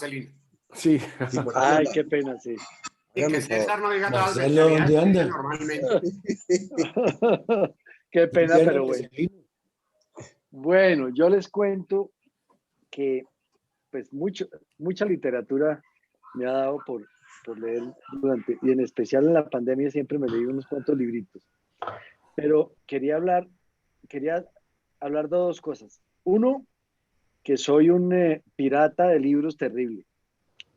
Marcelino. Sí. Ay, qué pena, sí. Y que César no diga todas las Marcelo, ¿dónde anda? normalmente. Qué pena, Entiendo, pero bueno. Marcelino. Bueno, yo les cuento que pues mucha literatura me ha dado por leer y en especial en la pandemia siempre me leí unos cuantos libritos. Pero quería hablar de dos cosas. Uno, que soy un pirata de libros terrible,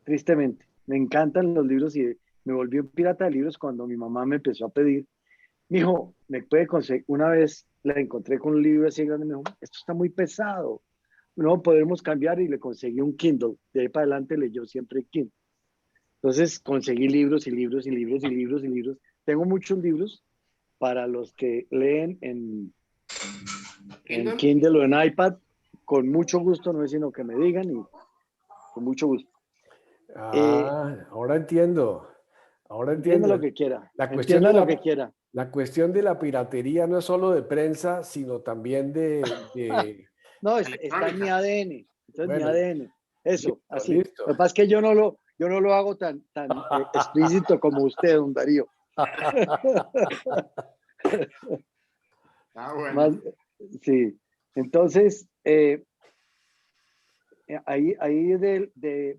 tristemente. Me encantan los libros y me volví un pirata de libros cuando mi mamá me empezó a pedir, mijo, me puede conseguir, una vez la encontré con un libro así grande, me dijo, esto está muy pesado, no podemos cambiar y le conseguí un Kindle. De ahí para adelante leyó siempre Kindle. Entonces conseguí libros y libros y libros y libros y libros. Tengo muchos libros para los que leen en Kindle o en iPad, con mucho gusto, no es sino que me digan y con mucho gusto. Ahora entiendo. Ahora Entienda entiendo. lo que quiera. La cuestión Entienda de lo que quiera. La cuestión de la piratería no es solo de prensa, sino también No, está en mi ADN. Esto es mi Bueno, ADN. Eso, listo, así. listo. Lo que pasa es que yo no lo hago tan explícito como usted, don Darío. Bueno. Más, sí. Entonces, ahí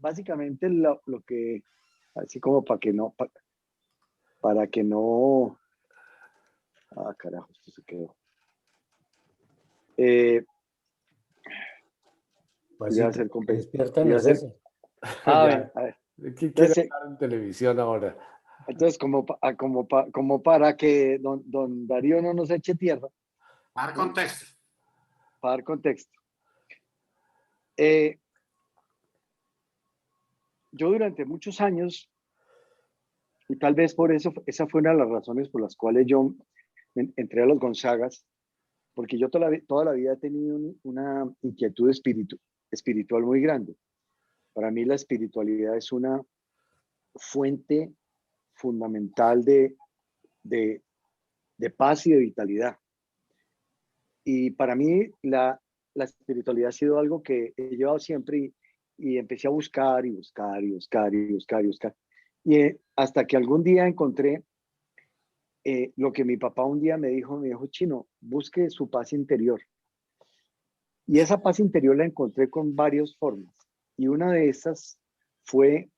básicamente lo que, así como para que no, carajo, esto se quedó. Quería hacer Despiértanos eso. A Ya. ver. ¿Quién quiere Entonces, hablar en televisión ahora? como para que don Darío no nos eche tierra, Para dar contexto. para dar contexto. Yo durante muchos años, y tal vez por eso, esa fue una de las razones por las cuales yo entré a los Gonzagas, porque yo toda la vida he tenido una inquietud espiritual muy grande. Para mí la espiritualidad es una fuente fundamental de paz y de vitalidad. Y para mí la espiritualidad ha sido algo que he llevado siempre y empecé a buscar y buscar y buscar y buscar y buscar. Y hasta que algún día encontré lo que mi papá un día me dijo, Chino, busque su paz interior. Y esa paz interior la encontré con varias formas. Y una de esas fue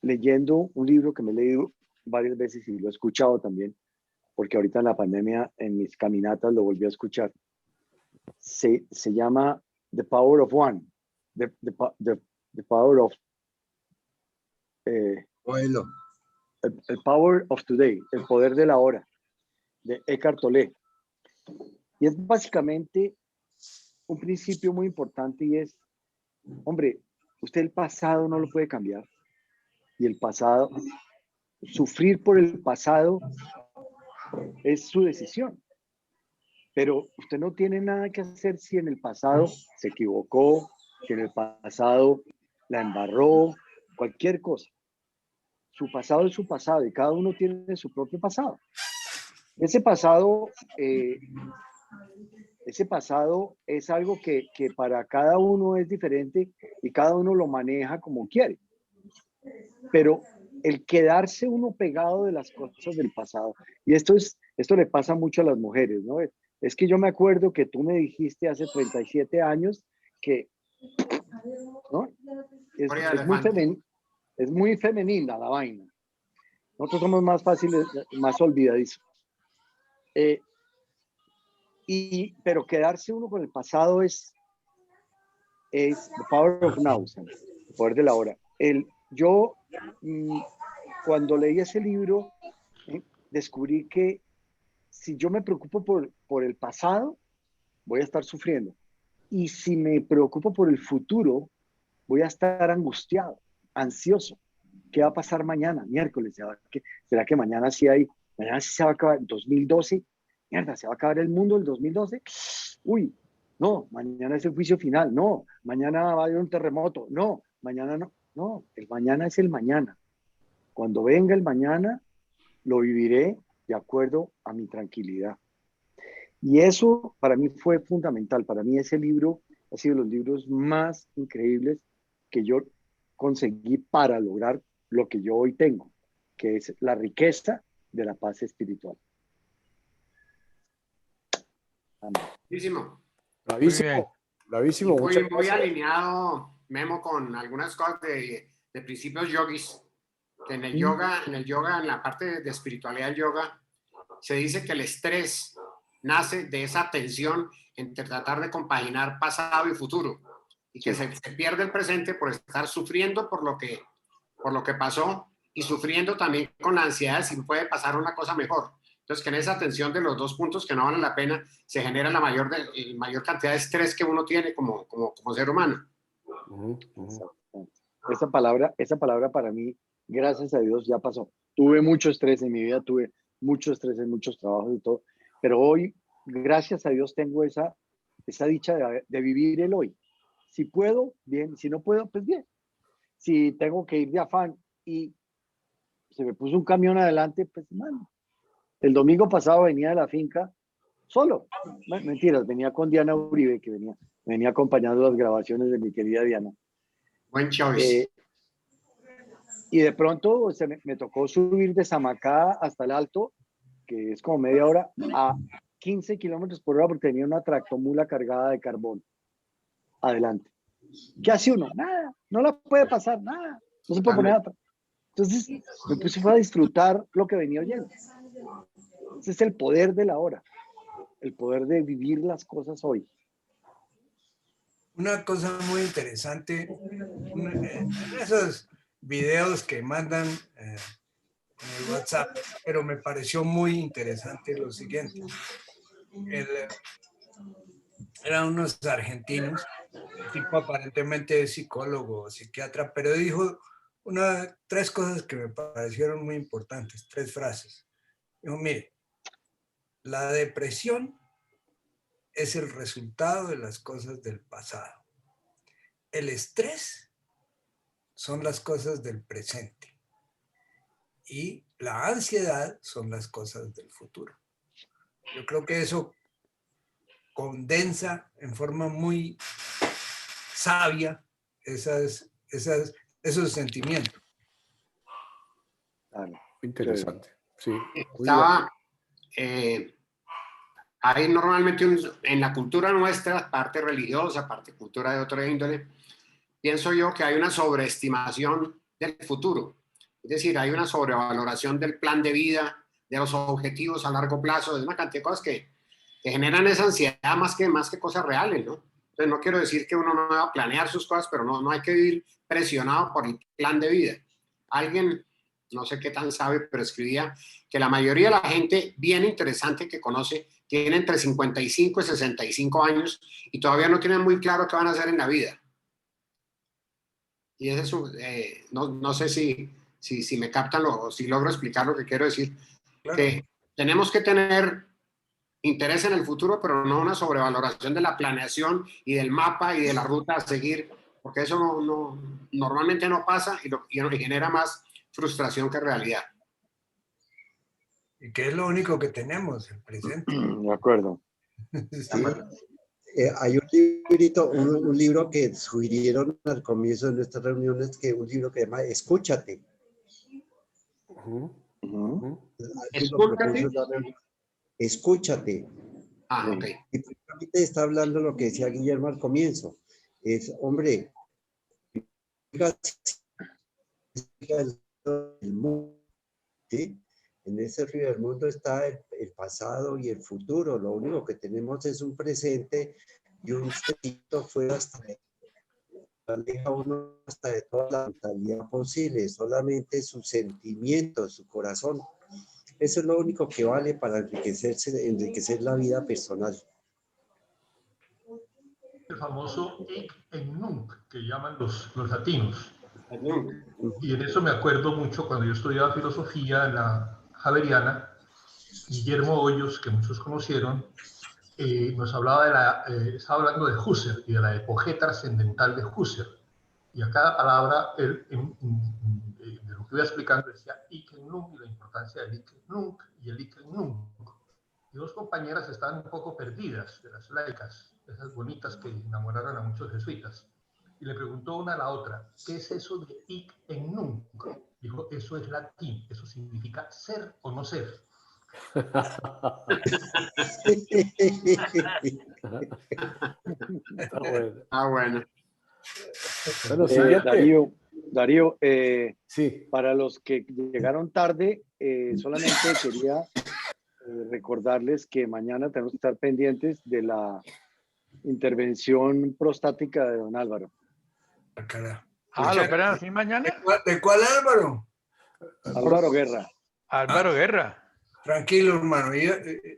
leyendo un libro que me he leído varias veces y lo he escuchado también, porque ahorita en la pandemia, en mis caminatas, lo volví a escuchar. Se llama The Power of One, the Power of Bueno. el Power of Today, el poder de la hora, de Eckhart Tolle. Y es básicamente un principio muy importante y es, hombre, usted el pasado no lo puede cambiar. Y el pasado, sufrir por el pasado es su decisión. Pero usted no tiene nada que hacer si en el pasado se equivocó, si en el pasado la embarró, cualquier cosa. Su pasado es su pasado y cada uno tiene su propio pasado. Ese pasado, es algo que para cada uno es diferente y cada uno lo maneja como quiere. Pero el quedarse uno pegado de las cosas del pasado, y esto le pasa mucho a las mujeres, ¿no? Es que yo me acuerdo que tú me dijiste hace 37 años que, ¿no? Es muy femenina la vaina. Nosotros somos más fáciles, más olvidadizos. Pero quedarse uno con el pasado es the power of now, el poder de la hora. Yo, cuando leí ese libro, descubrí que si yo me preocupo por el pasado, voy a estar sufriendo. Y si me preocupo por el futuro, voy a estar angustiado, ansioso. ¿Qué va a pasar mañana, miércoles? ¿Será que mañana sí se va a acabar 2012? Mierda, ¿se va a acabar el mundo el 2012? Uy, no, mañana es el juicio final. No, mañana va a haber un terremoto. No, mañana no. No, el mañana es el mañana. Cuando venga el mañana, lo viviré de acuerdo a mi tranquilidad. Y eso para mí fue fundamental. Para mí ese libro ha sido de los libros más increíbles que yo conseguí para lograr lo que yo hoy tengo, que es la riqueza de la paz espiritual. Amén. Muchísimo. Muy bien. Bravísimo, bravísimo. Muy, Muchas muy gracias. alineado, Memo, con algunas cosas de principios yogis. Que en el yoga, en la parte de espiritualidad del yoga, se dice que el estrés nace de esa tensión entre tratar de compaginar pasado y futuro. Y que se pierde el presente por estar sufriendo por lo que pasó y sufriendo también con la ansiedad de si puede pasar una cosa mejor. Entonces, que en esa tensión de los dos puntos que no valen la pena, se genera la mayor cantidad de estrés que uno tiene como ser humano. Esa palabra para mí, gracias a Dios, ya pasó. Tuve mucho estrés en mi vida, tuve mucho estrés en muchos trabajos y todo, pero hoy, gracias a Dios, tengo esa dicha de vivir el hoy. Si puedo, bien. Si no puedo, pues bien. Si tengo que ir de afán y se me puso un camión adelante, pues mano. El domingo pasado venía de la finca solo. Mentiras, venía con Diana Uribe, que venía acompañando las grabaciones de mi querida Diana. Buen choice. Y de pronto me tocó subir de Samacá hasta el Alto, que es como media hora, a 15 kilómetros por hora porque tenía una tractomula cargada de carbón. Adelante. ¿Qué hace uno? Nada, no la puede pasar, nada. No se puede poner atrás. Entonces me puse a disfrutar lo que venía oyendo. Ese es el poder de la hora, el poder de vivir las cosas hoy. Una cosa muy interesante, en esos videos que mandan en el WhatsApp, pero me pareció muy interesante lo siguiente. Eran unos argentinos, el tipo aparentemente es psicólogo o psiquiatra, pero dijo tres cosas que me parecieron muy importantes, tres frases. Dijo, mire, la depresión es el resultado de las cosas del pasado. El estrés son las cosas del presente. Y la ansiedad son las cosas del futuro. Yo creo que eso condensa en forma muy sabia esos sentimientos. Claro. Interesante. Sí. Estaba hay normalmente en la cultura nuestra, parte religiosa, parte cultura de otra índole, pienso yo que hay una sobreestimación del futuro. Es decir, hay una sobrevaloración del plan de vida, de los objetivos a largo plazo, de una cantidad de cosas que generan esa ansiedad más que cosas reales, ¿no? Entonces, no quiero decir que uno no va a planear sus cosas, pero no hay que vivir presionado por el plan de vida. Alguien, no sé qué tan sabe, pero escribía que la mayoría de la gente bien interesante que conoce tiene entre 55 y 65 años y todavía no tienen muy claro qué van a hacer en la vida. Y ese es no sé si me captan o si logro explicar lo que quiero decir. Claro. Que tenemos que tener interés en el futuro, pero no una sobrevaloración de la planeación y del mapa y de la ruta a seguir, porque eso normalmente no pasa y genera más frustración que realidad. Y que es lo único que tenemos, el presente. De acuerdo. Sí. Hay un libro que sugirieron al comienzo de nuestras reuniones, que un libro que se llama Escúchate. Escúchate. Ah, ok. Y precisamente está hablando lo que decía Guillermo al comienzo. Es, hombre, el mundo, ¿sí? En ese río del mundo está el pasado y el futuro. Lo único que tenemos es un presente y un sentimiento fuera aleja uno hasta de toda la mentalidad posible, solamente su sentimiento, su corazón. Eso es lo único que vale para enriquecer la vida personal. El famoso hic et nunc, que llaman los latinos. Y en eso me acuerdo mucho cuando yo estudiaba filosofía en la Javeriana. Guillermo Hoyos, que muchos conocieron, nos hablaba estaba hablando de Husserl y de la epogé trascendental de Husserl. Y a cada palabra, de lo que iba explicando, decía hic et nunc y la importancia del hic et nunc y el hic et nunc. Y dos compañeras estaban un poco perdidas de las laicas, esas bonitas que enamoraron a muchos jesuitas. y le preguntó una a la otra, ¿qué es eso de hic en nunc? Dijo, eso es latín, eso significa ser o no ser. Está bueno. Ah, bueno. Bueno, siguiente. Darío, Sí. para los que llegaron tarde, solamente quería recordarles que mañana tenemos que estar pendientes de la intervención prostática de don Álvaro. Ah, carajo. ¿Lo operan así mañana? ¿De cuál Álvaro? Álvaro Guerra. Álvaro Guerra. Tranquilo, hermano.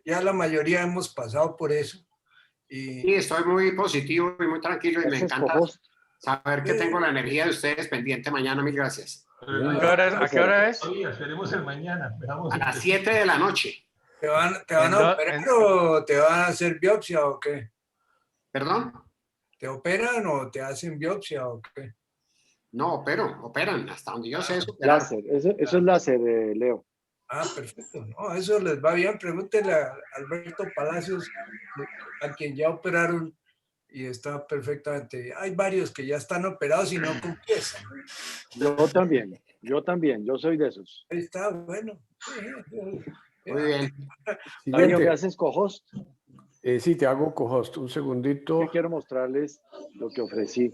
Ya la mayoría hemos pasado por eso. Y Sí, estoy muy positivo y muy tranquilo y me Gracias, encanta co-host. saber que tengo la energía de ustedes pendiente mañana. Mil gracias. ¿A qué hora es? Hoy esperemos el mañana. A las 7 de la noche. ¿Te van a operar o te van a hacer biopsia o qué? ¿Perdón? ¿Te operan o te hacen biopsia o qué? No, operan. Hasta donde yo sé eso. Láser. Eso es láser, Leo. Ah, perfecto. No, eso les va bien. Pregúntele a Alberto Palacios, a quien ya operaron y está perfectamente bien. Hay varios que ya están operados y no confiesan. Yo también, yo soy de esos. Ahí está, bueno. Muy bien. Darío, Siguiente. ¿me haces co-host? Sí, te hago co-host. Un segundito. Yo quiero mostrarles lo que ofrecí.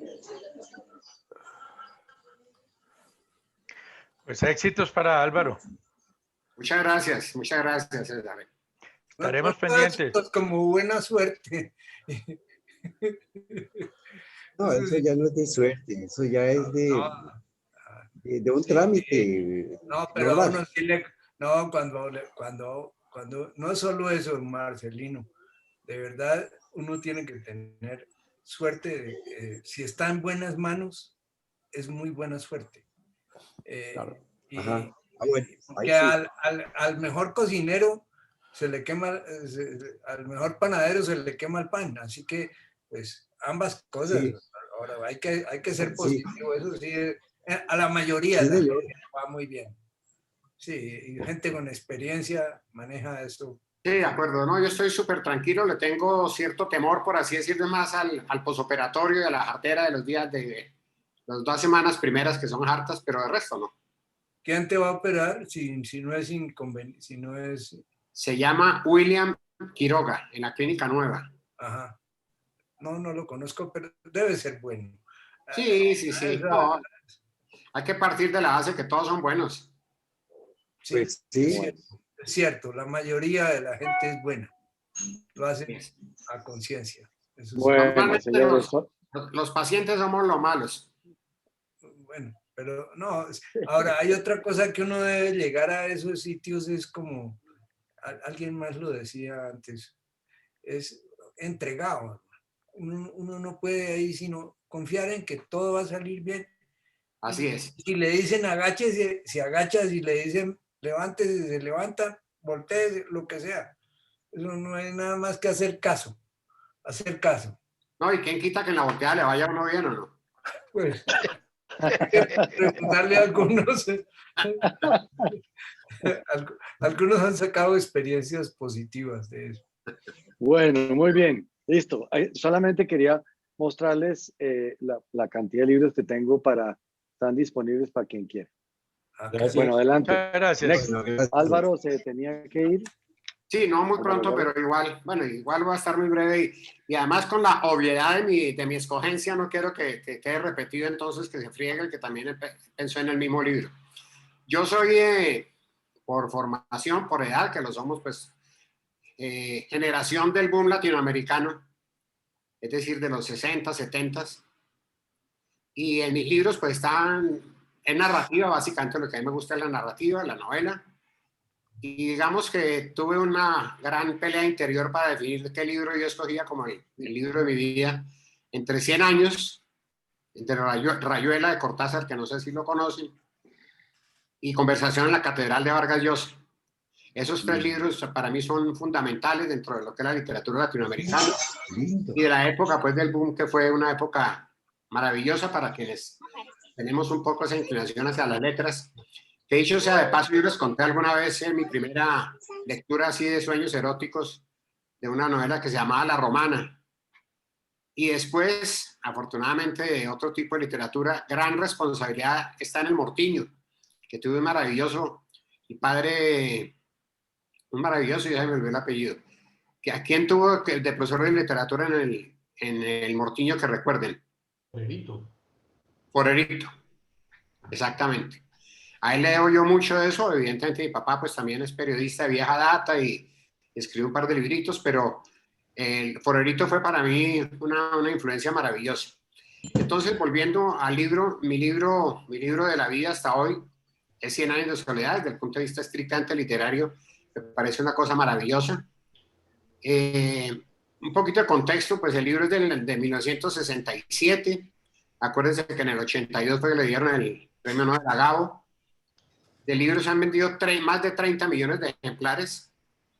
Pues éxitos para Álvaro. Muchas gracias, César. Estaremos No, pendientes. pues como buena suerte. No, eso ya no es de suerte, eso ya es de un trámite. No, pero a normal. uno sí le... No, cuando no es solo eso, Marcelino. De verdad, uno tiene que tener suerte. Si está en buenas manos, es muy buena suerte. Claro. Y, Ajá. Ah, bueno, ahí que sí. al mejor cocinero se le quema, al mejor panadero se le quema el pan. Así que, pues, ambas cosas. Sí. Ahora, hay que ser Sí. positivo. Eso sí, a la mayoría Sí, de la señor. gente va muy bien. Sí, y gente con experiencia maneja esto. Sí, de acuerdo. No, yo estoy súper tranquilo. Le tengo cierto temor, por así decirlo, más al posoperatorio y a la jartera de los días de las 2 semanas primeras que son hartas, pero de resto no. ¿Quién te va a operar si no es inconveniente? Si no es... Se llama William Quiroga, en la Clínica Nueva. Ajá. No lo conozco, pero debe ser bueno. Sí. No, hay que partir de la base que todos son buenos. Sí, Pues sí. es cierto, la mayoría de la gente es buena. Lo hacen a conciencia. Eso sí. Bueno, Normalmente señores, los pacientes somos los malos. Bueno, pero no. Ahora, hay otra cosa que uno debe llegar a esos sitios, es como, alguien más lo decía antes, es entregado. Uno no puede ahí sino confiar en que todo va a salir bien. Así es. Si le dicen agáchese, se agacha. Si le dicen levántese, se levanta, voltee, lo que sea. Eso no hay nada más que hacer caso. Hacer caso. No, ¿y quién quita que en la volteada le vaya a uno bien o no? Pues, preguntarle a algunos. Algunos han sacado experiencias positivas de eso. bueno, muy bien, listo. Solamente quería mostrarles la cantidad de libros que tengo están disponibles para quien quiera. Gracias. Bueno, adelante. Muchas gracias. Next. Bueno, gracias. Álvaro se tenía que ir. Sí, no muy Álvaro pronto, Guerra. pero igual va a estar muy breve y además con la obviedad de mi escogencia no quiero que quede repetido entonces que se friegue el que también pensó en el mismo libro. Yo soy por formación, por edad, que lo somos pues generación del boom latinoamericano, es decir, de los 60, 70 y en mis libros pues están en narrativa, básicamente lo que a mí me gusta es la narrativa, la novela. Y digamos que tuve una gran pelea interior para definir qué libro yo escogía como el libro de mi vida. Entre 100 años, entre Rayuela de Cortázar, que no sé si lo conocen, y Conversación en la Catedral de Vargas Llosa. Esos 3 libros para mí son fundamentales dentro de lo que es la literatura latinoamericana Lindo. y de la época pues del boom, que fue una época maravillosa para quienes tenemos un poco esa inclinación hacia las letras. Que dicho sea de paso, yo les conté alguna vez en mi primera lectura así de sueños eróticos de una novela que se llamaba La Romana. Y después, afortunadamente, de otro tipo de literatura, gran responsabilidad está en el Mortiño, que tuve un maravilloso, mi padre, un maravilloso, ya se me olvidó el apellido. ¿A quién tuvo de profesor de literatura en el Mortiño que recuerden? Forerito. Forerito, exactamente. A él le debo yo mucho de eso. Evidentemente mi papá pues también es periodista de vieja data y escribió un par de libritos, pero el Forerito fue para mí una influencia maravillosa. Entonces, volviendo al libro, mi libro de la vida hasta hoy es 100 años de soledad. Desde el punto de vista estrictamente literario, me parece una cosa maravillosa. Un poquito de contexto, pues el libro es de 1967. Acuérdense que en el 82 fue que le dieron el premio Nobel a Gabo. Del libro se han vendido más de 30 millones de ejemplares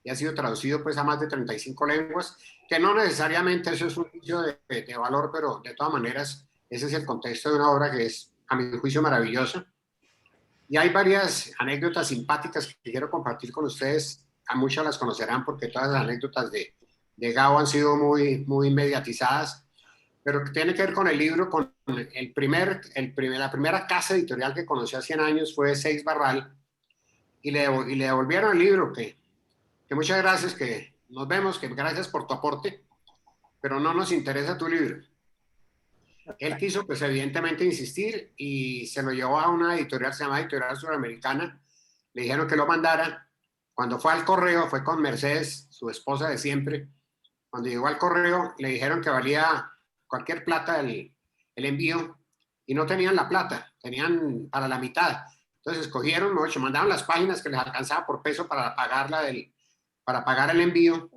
y ha sido traducido pues a más de 35 lenguas, que no necesariamente eso es un juicio de valor, pero de todas maneras ese es el contexto de una obra que es, a mi juicio, maravillosa. Y hay varias anécdotas simpáticas que quiero compartir con ustedes. A muchas las conocerán porque todas las anécdotas de Gabo han sido muy, muy mediatizadas, pero que tiene que ver con el libro, con la primera casa editorial que conocí hace 100 años fue Seix Barral, y le devolvieron el libro, que muchas gracias, que nos vemos, que gracias por tu aporte, pero no nos interesa tu libro. Él quiso, pues evidentemente, insistir y se lo llevó a una editorial, se llama Editorial Suramericana, le dijeron que lo mandara. Cuando fue al correo, fue con Mercedes, su esposa de siempre. Cuando llegó al correo, le dijeron que valía cualquier plata el envío y no tenían la plata, tenían para la mitad. Entonces escogieron, mandaron las páginas que les alcanzaba por peso para para pagar el envío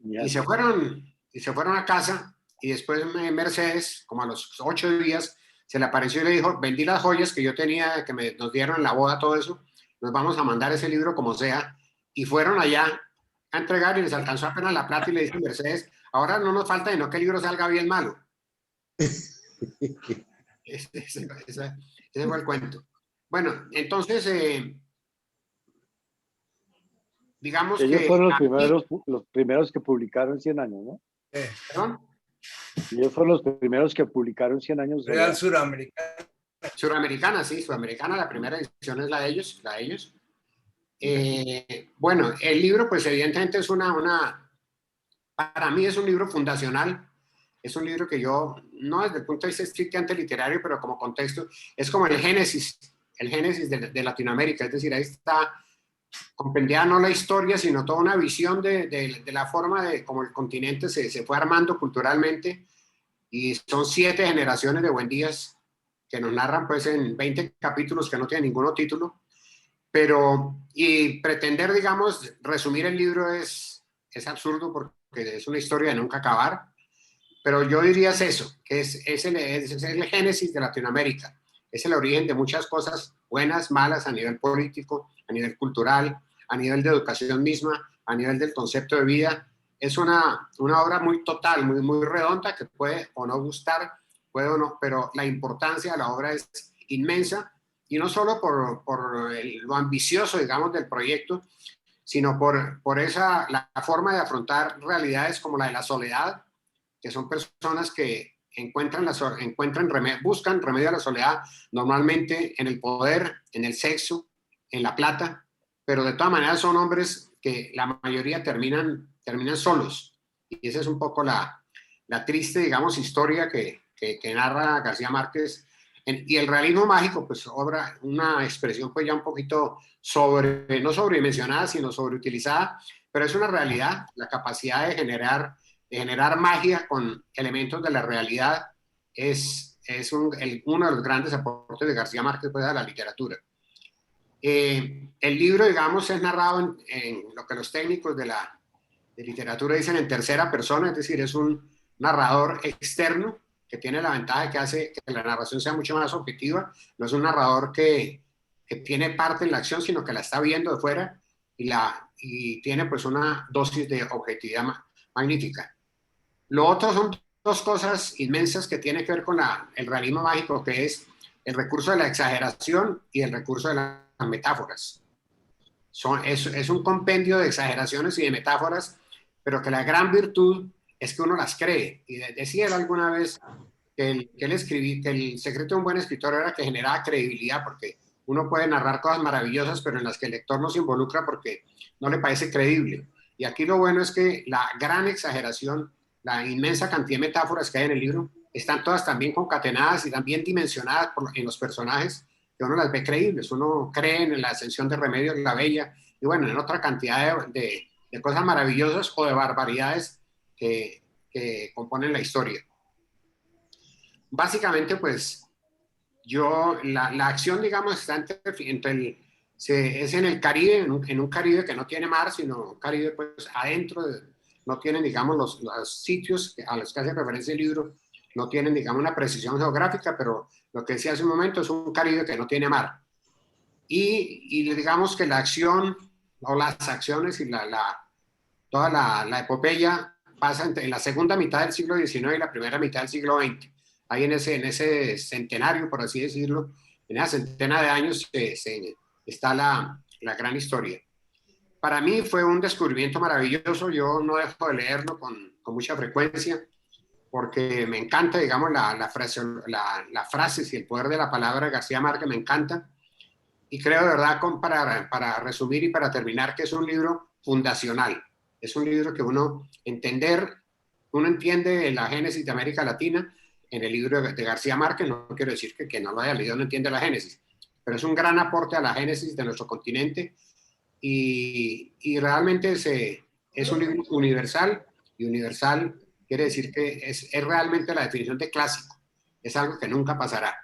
y se fueron a casa. Y después Mercedes, como a los 8 días, se le apareció y le dijo: vendí las joyas que yo tenía, que nos dieron en la boda, todo eso, nos vamos a mandar ese libro como sea. Y fueron allá a entregar y les alcanzó apenas la plata y le dice Mercedes: ahora no nos falta sino que el libro salga bien malo. Ese fue el cuento. Bueno, entonces, digamos ellos que... fueron los primeros que publicaron 100 años, ¿no? ¿Perdón? Ellos fueron los primeros que publicaron 100 años. Real Suramericana. Suramericana, sí, Suramericana, la primera edición es la de ellos. Bueno, el libro, pues evidentemente es para mí es un libro fundacional. Es un libro que yo, no desde el punto de vista estrictamente literario, pero como contexto, es como el génesis de Latinoamérica. Es decir, ahí está compendiada no la historia, sino toda una visión de la forma de cómo el continente se fue armando culturalmente. Y son 7 generaciones de Buendías que nos narran pues en 20 capítulos que no tienen ninguno título. Y pretender, digamos, resumir el libro es absurdo porque es una historia de nunca acabar. Pero yo diría es eso, que es el génesis de Latinoamérica. Es el origen de muchas cosas buenas, malas, a nivel político, a nivel cultural, a nivel de educación misma, a nivel del concepto de vida. Es una obra muy total, muy, muy redonda, que puede o no gustar, puede o no, pero la importancia de la obra es inmensa, y no solo por lo ambicioso, digamos, del proyecto, sino por la forma de afrontar realidades como la de la soledad, que son personas que buscan remedio a la soledad, normalmente en el poder, en el sexo, en la plata, pero de todas maneras son hombres que la mayoría terminan solos. Y esa es un poco la triste, digamos, historia que narra García Márquez. Y el realismo mágico, pues, obra una expresión pues ya un poquito no sobredimensionada, sino sobreutilizada, pero es una realidad, la capacidad de generar magia con elementos de la realidad es uno de los grandes aportes de García Márquez pues, a la literatura. El libro, digamos, es narrado en lo que los técnicos de literatura dicen en tercera persona, es decir, es un narrador externo que tiene la ventaja de que hace que la narración sea mucho más objetiva. No es un narrador que tiene parte en la acción, sino que la está viendo de fuera y tiene pues una dosis de objetividad magnífica. Lo otro son 2 cosas inmensas que tienen que ver con el realismo mágico, que es el recurso de la exageración y el recurso de las metáforas. Es un compendio de exageraciones y de metáforas, pero que la gran virtud es que uno las cree. Y decía él alguna vez que el secreto de un buen escritor era que generaba credibilidad, porque uno puede narrar cosas maravillosas, pero en las que el lector no se involucra porque no le parece creíble. Y aquí lo bueno es que la gran exageración, la inmensa cantidad de metáforas que hay en el libro, están todas también concatenadas y también dimensionadas en los personajes, que uno las ve creíbles. Uno cree en la ascensión de Remedios la Bella y bueno, en otra cantidad de cosas maravillosas o de barbaridades que componen la historia. Básicamente, pues, la acción, digamos, está es en el Caribe, en un Caribe que no tiene mar, sino un Caribe, pues, adentro, no tienen, digamos, los sitios a los que hace referencia el libro, no tienen, digamos, una precisión geográfica, pero lo que decía hace un momento es un Caribe que no tiene mar. Y digamos que la acción, o las acciones y toda la epopeya pasa en la segunda mitad del siglo XIX y la primera mitad del siglo XX. Ahí en ese centenario, por así decirlo, en esa centena de años está la gran historia. Para mí fue un descubrimiento maravilloso. Yo no dejo de leerlo con mucha frecuencia porque me encanta, digamos, la frase y el poder de la palabra de García Márquez me encanta. Y creo de verdad, para resumir y para terminar, que es un libro fundacional. Es un libro que uno entiende la génesis de América Latina en el libro de García Márquez. No quiero decir que no lo haya leído, no entiende la génesis, pero es un gran aporte a la génesis de nuestro continente y realmente es un libro universal, y universal quiere decir que es realmente la definición de clásico. Es algo que nunca pasará.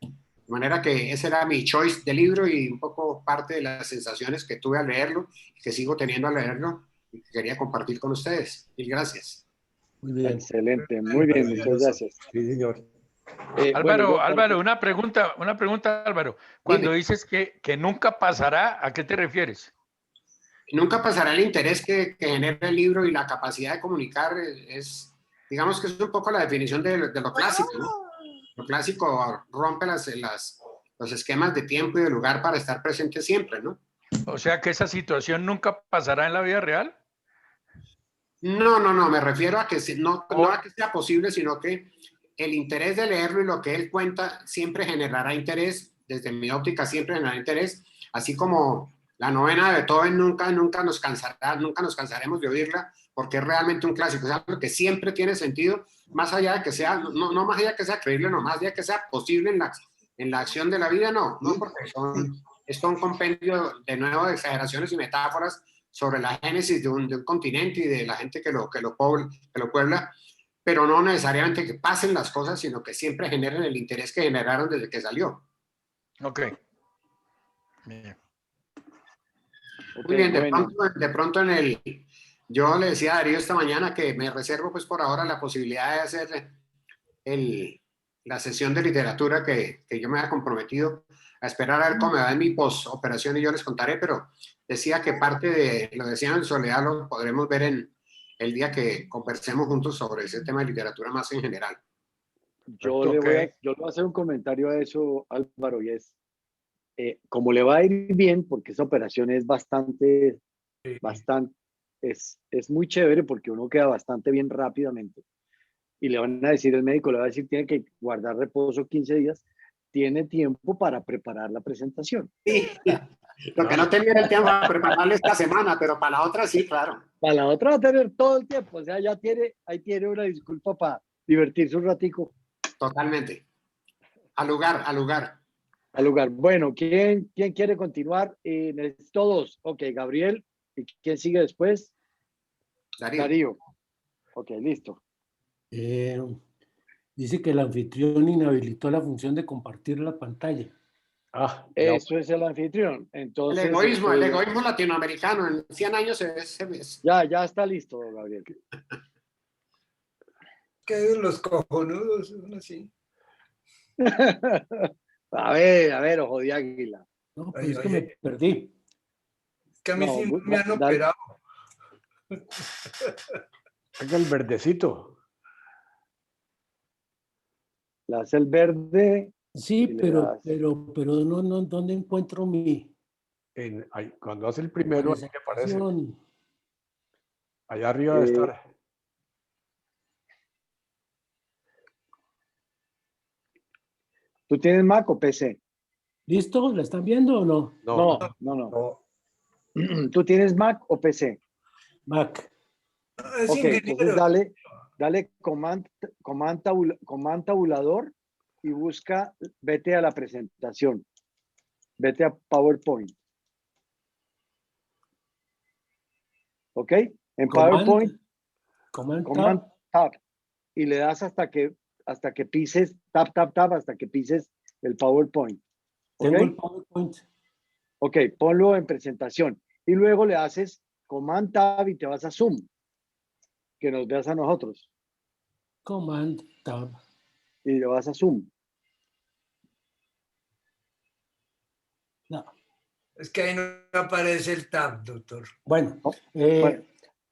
De manera que ese era mi choice de libro y un poco parte de las sensaciones que tuve al leerlo y que sigo teniendo al leerlo y que quería compartir con ustedes. Mil gracias. Muy bien. Excelente, muy bien, muchas gracias. Sí, señor. Álvaro, una pregunta, Álvaro. Cuando dices que nunca pasará, ¿a qué te refieres? Nunca pasará el interés que genera el libro y la capacidad de comunicar. Digamos que es un poco la definición de lo clásico, ¿no? Lo clásico rompe los esquemas de tiempo y de lugar para estar presente siempre, ¿no? O sea que esa situación nunca pasará en la vida real. No, me refiero a que no a que sea posible, sino que el interés de leerlo y lo que él cuenta siempre generará interés, desde mi óptica siempre generará interés, así como la novena de Beethoven nunca nos cansaremos de oírla, porque es realmente un clásico, es algo que siempre tiene sentido, más allá de que sea, no más allá de que sea creíble, no más allá de que sea posible en la acción de la vida, no porque es un compendio de nuevo de exageraciones y metáforas sobre la génesis de un continente y de la gente que lo puebla, pero no necesariamente que pasen las cosas, sino que siempre generen el interés que generaron desde que salió. Ok. Bien. Muy bien, de pronto yo le decía a Darío esta mañana que me reservo pues por ahora la posibilidad de hacer la sesión de literatura que yo me había comprometido a esperar a ver cómo me va en mi posoperación y yo les contaré, pero decía que parte de lo decían en soledad lo podremos ver en el día que conversemos juntos sobre ese tema de literatura más en general. Yo le voy a hacer un comentario a eso, Álvaro, y es, como le va a ir bien, porque esa operación es es muy chévere porque uno queda bastante bien rápidamente. Y le van a decir, el médico le va a decir, tiene que guardar reposo 15 días, tiene tiempo para preparar la presentación. Sí, lo que no tenía el tiempo para prepararle esta semana, pero para la otra sí, claro. Para la otra va a tener todo el tiempo, o sea, ahí tiene una disculpa para divertirse un ratico. Totalmente. Al lugar. Bueno, ¿quién quiere continuar? Necesito dos. Ok, Gabriel. ¿Y quién sigue después? Darío. Ok, listo. Dice que el anfitrión inhabilitó la función de compartir la pantalla. Eso es el anfitrión. Entonces, el egoísmo latinoamericano en 100 años se ve. Ya está listo, Gabriel. Que los cojonudos, así. A ver, ojo de águila. No, pues es que me perdí. Es que a mí sí me han operado. Es el verdecito. Le hace el verde. Sí, pero no, ¿dónde encuentro mi? Cuando hace el primero, así que aparece. Allá arriba debe estar. ¿Tú tienes Mac o PC? ¿Listo? ¿La están viendo o no? No. No, ¿Tú tienes Mac o PC? Mac. Es Ok, ingeniero. entonces dale command tabulador y vete a la presentación. Vete a PowerPoint. ¿Ok? En PowerPoint, Command Tab. Y le das hasta que pises, Tab, hasta que pises el PowerPoint. ¿Ok? Tengo el PowerPoint. Ok, ponlo en presentación. Y luego le haces Command Tab y te vas a Zoom. Que nos veas a nosotros. Command Tab. Y le vas a Zoom. No. Es que ahí no aparece el tab, doctor. Bueno, Bueno.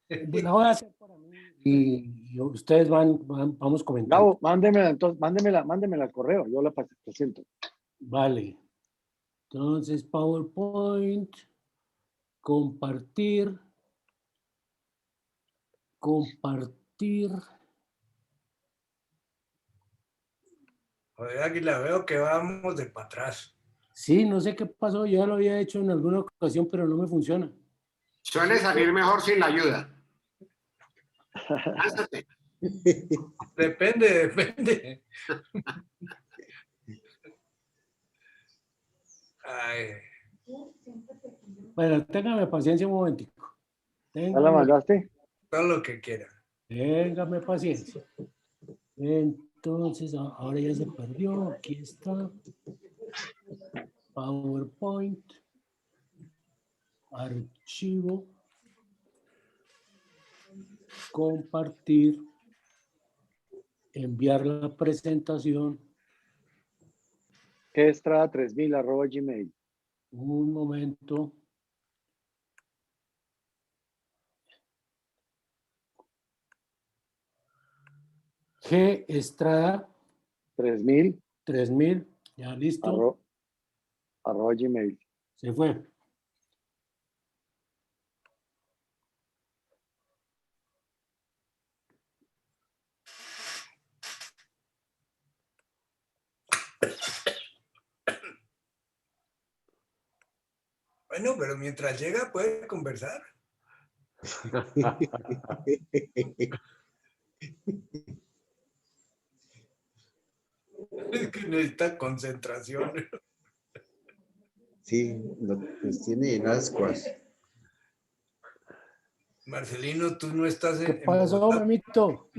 la voy a hacer para mí y ustedes vamos comentando. Gabo, mándemela al correo. Yo la presento. Vale. Entonces, PowerPoint, compartir. Joder, Águila, veo que vamos de para atrás. Sí, no sé qué pasó, yo ya lo había hecho en alguna ocasión, pero no me funciona. Suele salir mejor sin la ayuda. Lánzate. Depende. Ay, Bueno, téngame paciencia un momentico. ¿Ya la mandaste? todo lo que quiera. Téngame paciencia. Entonces, ahora ya se perdió. Aquí está. PowerPoint. Archivo. Compartir. Enviar la presentación. Estrada3000 @gmail. Un momento. G Estrada 3000 ya listo. @gmail. Se fue. Bueno, pero mientras llega puede conversar. Es que necesita concentración. sí, nos tiene en ascuas. Marcelino, tú no estás ¿Qué en pasó, Bogotá. mamito?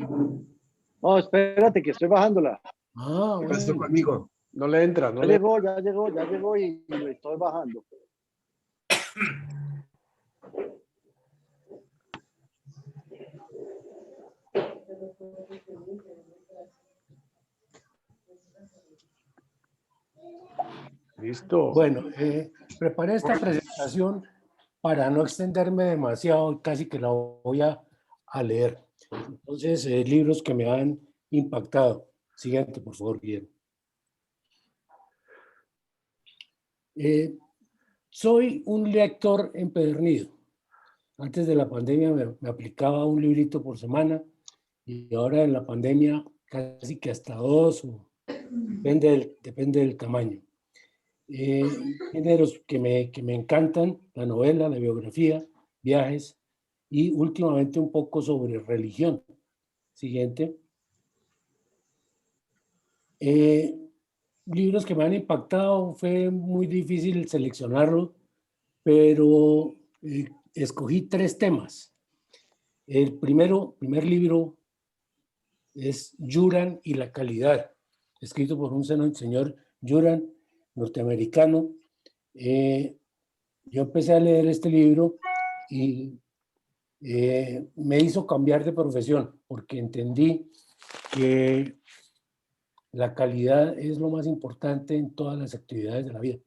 No, espérate, que estoy bajándola. Ah, ¿Qué pasó bueno. conmigo? No le entra, no Ya le llegó y lo estoy bajando. Listo. Bueno, preparé esta presentación para no extenderme demasiado, casi que la voy a leer. Entonces, libros que me han impactado. Siguiente, por favor, Guillermo. Soy un lector empedernido. Antes de la pandemia me aplicaba un librito por semana y ahora en la pandemia casi que hasta 2, depende del tamaño. Géneros que me encantan, la novela, la biografía, viajes y últimamente un poco sobre religión. Siguiente. Libros que me han impactado, fue muy difícil seleccionarlo, pero escogí 3 temas. El primer libro es Juran y la calidad, escrito por un señor Juran, norteamericano. Yo empecé a leer este libro y me hizo cambiar de profesión porque entendí que la calidad es lo más importante en todas las actividades de la vida.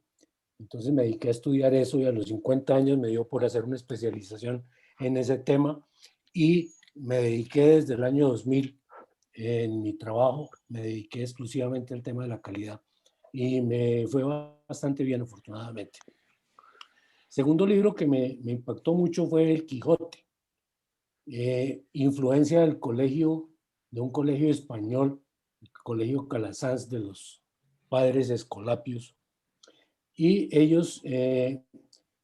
Entonces me dediqué a estudiar eso y a los 50 años me dio por hacer una especialización en ese tema y me dediqué desde el año 2000 en mi trabajo, me dediqué exclusivamente al tema de la calidad y me fue bastante bien, afortunadamente. Segundo libro que me impactó mucho fue El Quijote. Influencia de un colegio español, el Colegio Calasanz de los padres escolapios, y ellos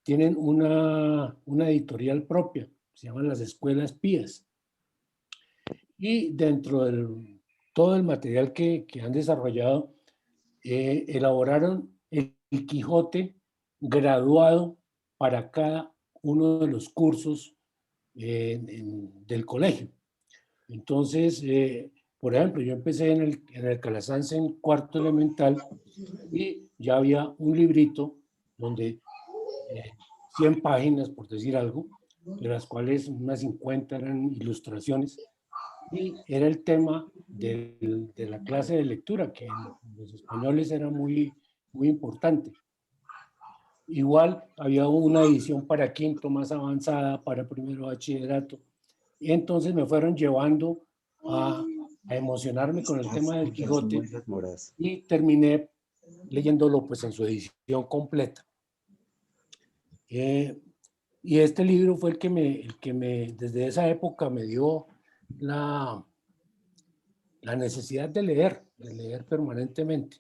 tienen una editorial propia, se llaman Las Escuelas Pías. Y dentro de todo el material que han desarrollado, elaboraron el Quijote graduado para cada uno de los cursos del colegio. Entonces, por ejemplo, yo empecé en el Calasanz en cuarto elemental y ya había un librito donde 100 páginas, por decir algo, de las cuales unas 50 eran ilustraciones, y era el tema de la clase de lectura, que en los españoles era muy, muy importante. Igual había una edición para quinto más avanzada, para primero bachillerato, y entonces me fueron llevando a emocionarme con el tema del Quijote y terminé leyéndolo pues en su edición completa. Y este libro fue el que me desde esa época me dio la necesidad de leer permanentemente.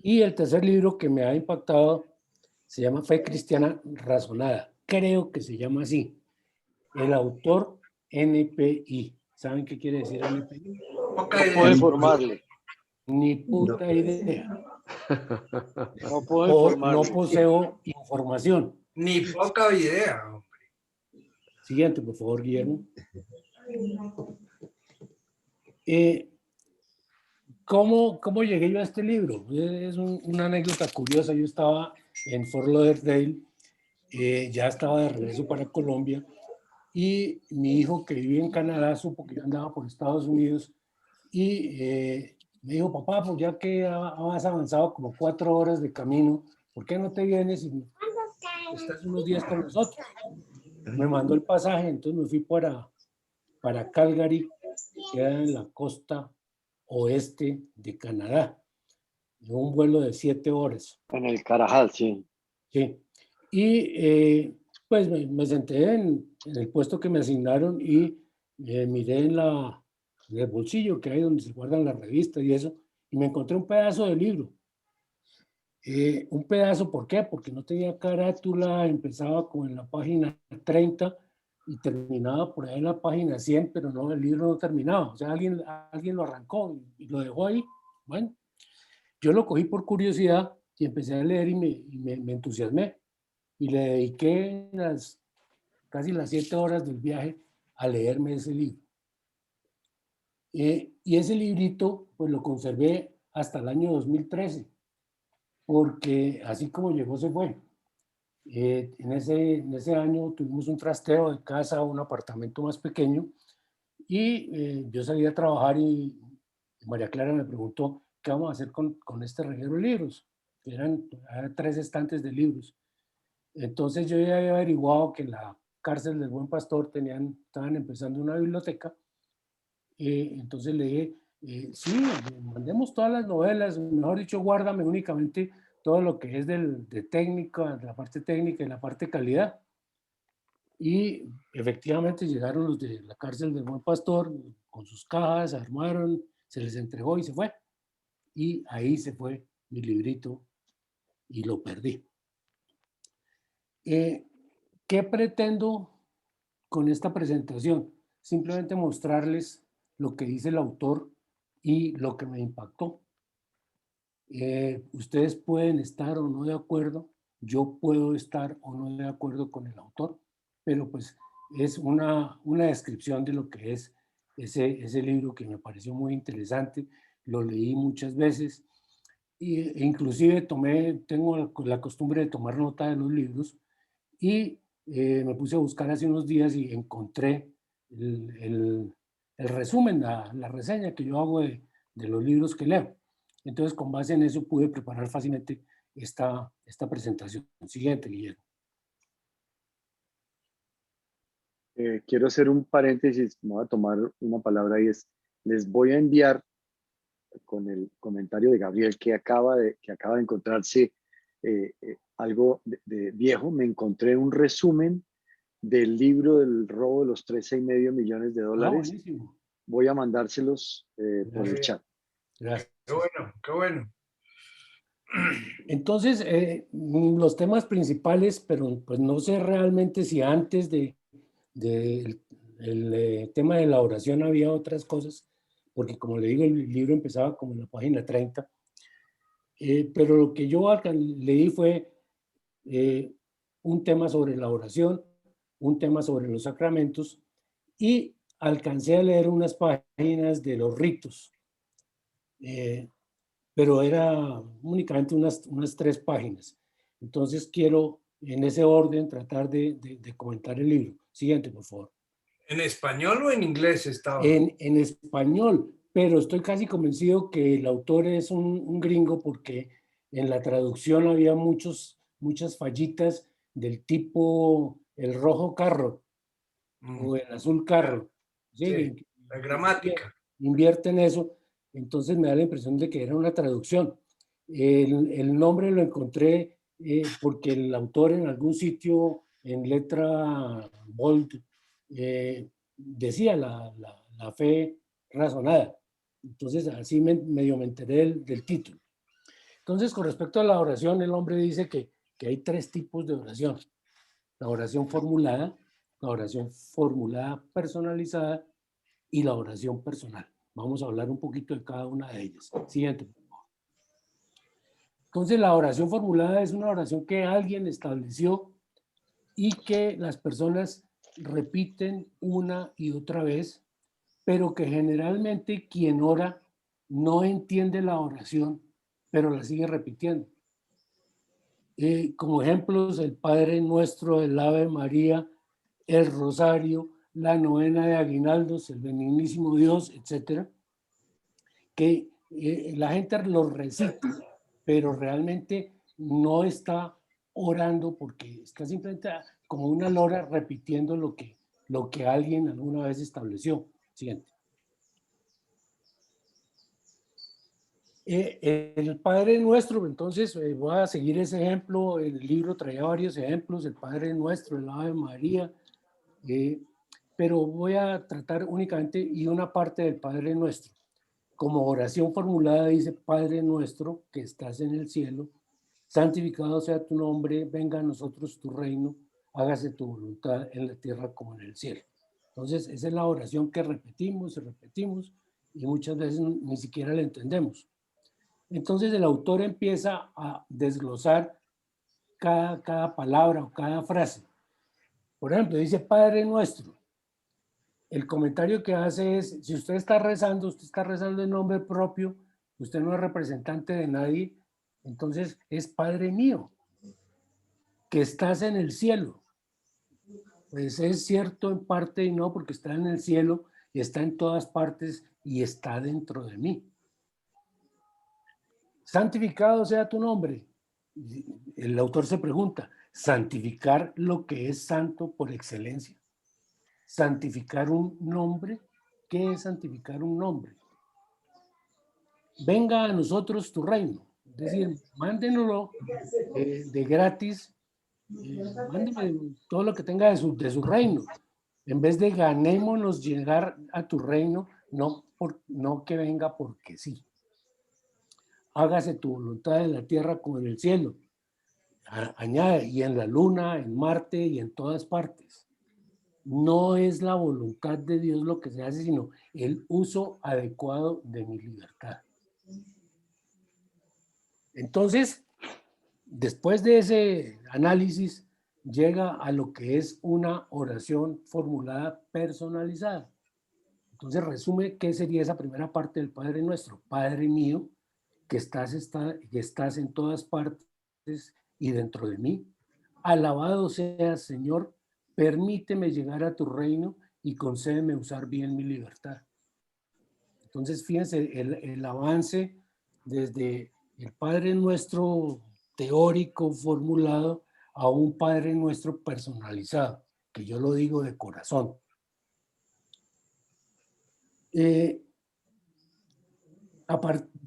Y el tercer libro que me ha impactado se llama Fe Cristiana Razonada. Creo que se llama así. El autor NPI. ¿Saben qué quiere decir NPI? No puedo informarle. Ni puta idea. No puedo informarle. No poseo información. Ni poca idea. Siguiente, por favor, Guillermo. ¿Cómo llegué yo a este libro? Es una anécdota curiosa. Yo estaba en Fort Lauderdale, ya estaba de regreso para Colombia, y mi hijo, que vivía en Canadá, supo que yo andaba por Estados Unidos y me dijo: papá, pues ya que has avanzado como 4 horas de camino, ¿por qué no te vienes y estás unos días con nosotros? Me mandó el pasaje, entonces me fui para Calgary, que queda en la costa oeste de Canadá, en un vuelo de 7 horas. En el Carajal, sí. Sí. Y pues me senté en el puesto que me asignaron y miré en el bolsillo que hay donde se guardan las revistas y eso, y me encontré un pedazo de libro. Un pedazo, ¿por qué? Porque no tenía carátula, empezaba como en la página 30 y terminaba por ahí en la página 100, pero no, el libro no terminaba. O sea, alguien lo arrancó y lo dejó ahí. Bueno, yo lo cogí por curiosidad y empecé a leer y me entusiasmé. Y le dediqué casi las 7 horas del viaje a leerme ese libro. Y ese librito, pues lo conservé hasta el año 2013, porque así como llegó, se fue. En ese año tuvimos un trasteo de casa a un apartamento más pequeño y yo salí a trabajar y María Clara me preguntó: ¿qué vamos a hacer con este reguero de libros? Eran 3 estantes de libros. Entonces yo ya había averiguado que en la cárcel del Buen Pastor estaban empezando una biblioteca. Entonces le dije: sí, mandemos todas las novelas, mejor dicho, guárdame únicamente todo lo que es de técnica, de la parte técnica y la parte calidad. Y efectivamente llegaron los de la cárcel del Buen Pastor con sus cajas, se armaron, se les entregó y se fue. Y ahí se fue mi librito y lo perdí. ¿Qué pretendo con esta presentación? Simplemente mostrarles lo que dice el autor y lo que me impactó. Ustedes pueden estar o no de acuerdo, yo puedo estar o no de acuerdo con el autor, pero pues es una descripción de lo que es ese libro, que me pareció muy interesante. Lo leí muchas veces e inclusive tengo la costumbre de tomar nota de los libros, y me puse a buscar hace unos días y encontré el resumen, la reseña que yo hago de los libros que leo. Entonces, con base en eso pude preparar fácilmente esta presentación. Siguiente, Guillermo. Quiero hacer un paréntesis, me voy a tomar una palabra y les voy a enviar con el comentario de Gabriel que acaba de encontrarse algo de viejo. Me encontré un resumen del libro del robo de los $13.5 millones. Buenísimo. Voy a mandárselos por el chat. Gracias. Qué bueno, qué bueno. Entonces, los temas principales, pero pues no sé realmente si antes el tema de la oración había otras cosas, porque como le digo, el libro empezaba como en la página 30, pero lo que yo leí fue un tema sobre la oración, un tema sobre los sacramentos, y alcancé a leer unas páginas de los ritos, pero era únicamente unas 3 páginas. Entonces quiero en ese orden tratar de comentar el libro. Siguiente, por favor. ¿En español o en inglés estaba? En español, pero estoy casi convencido que el autor es un gringo porque en la traducción había muchas fallitas del tipo el rojo carro o el azul carro. Sí, ¿Sí? la gramática. Invierten eso, entonces me da la impresión de que era una traducción. El nombre lo encontré porque el autor en algún sitio en letra bold decía la fe razonada. Entonces así medio me enteré del título. Entonces con respecto a la oración, el hombre dice que hay 3 tipos de oración. La oración formulada personalizada y la oración personal. Vamos a hablar un poquito de cada una de ellas. Siguiente. Entonces, la oración formulada es una oración que alguien estableció y que las personas repiten una y otra vez, pero que generalmente quien ora no entiende la oración, pero la sigue repitiendo. Como ejemplos, el Padre Nuestro, el Ave María, el Rosario, la novena de Aguinaldos, el Benignísimo Dios, etcétera, que la gente lo recita, pero realmente no está orando porque está simplemente como una lora repitiendo lo que alguien alguna vez estableció. Siguiente. El Padre Nuestro, entonces voy a seguir ese ejemplo, el libro traía varios ejemplos, el Padre Nuestro, el Ave María, pero voy a tratar únicamente y una parte del Padre Nuestro. Como oración formulada dice, Padre Nuestro que estás en el cielo, santificado sea tu nombre, venga a nosotros tu reino, hágase tu voluntad en la tierra como en el cielo. Entonces, esa es la oración que repetimos y repetimos y muchas veces ni siquiera la entendemos. Entonces el autor empieza a desglosar cada palabra o cada frase. Por ejemplo, dice Padre Nuestro. El comentario que hace es, si usted está rezando en nombre propio, usted no es representante de nadie, entonces es Padre mío, que estás en el cielo. Pues es cierto en parte y no, porque está en el cielo y está en todas partes y está dentro de mí. Santificado sea tu nombre. El autor se pregunta, ¿santificar lo que es santo por excelencia? ¿Santificar un nombre? ¿Qué es santificar un nombre? Venga a nosotros tu reino. Es decir, mándenoslo de gratis, mándeme todo lo que tenga de su reino. En vez de ganémonos llegar a tu reino, no que venga porque sí. Hágase tu voluntad en la tierra como en el cielo. Añade, y en la luna, en Marte y en todas partes. No es la voluntad de Dios lo que se hace, sino el uso adecuado de mi libertad. Entonces, después de ese análisis, llega a lo que es una oración formulada personalizada. Entonces, resume qué sería esa primera parte del Padre Nuestro. Padre mío, que estás en todas partes y dentro de mí. Alabado seas, Señor, permíteme llegar a tu reino y concédeme usar bien mi libertad. Entonces, fíjense el avance desde el Padre Nuestro teórico formulado a un Padre Nuestro personalizado, que yo lo digo de corazón.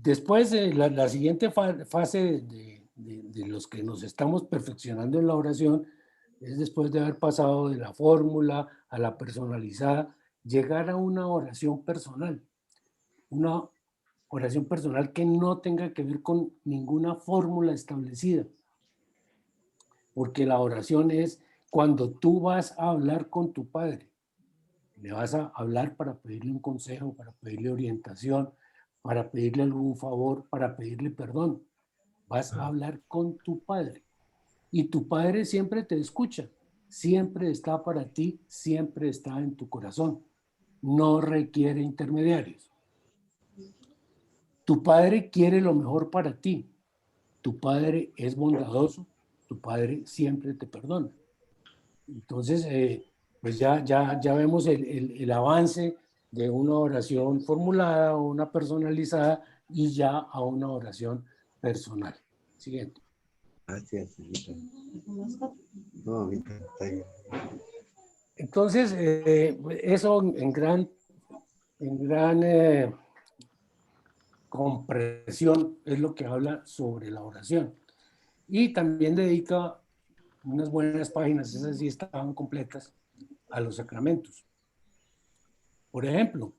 Después de la siguiente fase de los que nos estamos perfeccionando en la oración es después de haber pasado de la fórmula a la personalizada, llegar a una oración personal, una oración personal que no tenga que ver con ninguna fórmula establecida. Porque la oración es cuando tú vas a hablar con tu padre. Le vas a hablar para pedirle un consejo, para pedirle orientación, para pedirle algún favor, para pedirle perdón. Vas a hablar con tu padre. Y tu padre siempre te escucha, siempre está para ti, siempre está en tu corazón. No requiere intermediarios. Tu padre quiere lo mejor para ti. Tu padre es bondadoso, tu padre siempre te perdona. Entonces, pues ya vemos el avance de una oración formulada o una personalizada y ya a una oración personal. Siguiente. Gracias, hijita. No, hijita, está bien. Entonces, eso en gran compresión es lo que habla sobre la oración. Y también dedica unas buenas páginas, esas sí estaban completas, a los sacramentos. Por ejemplo,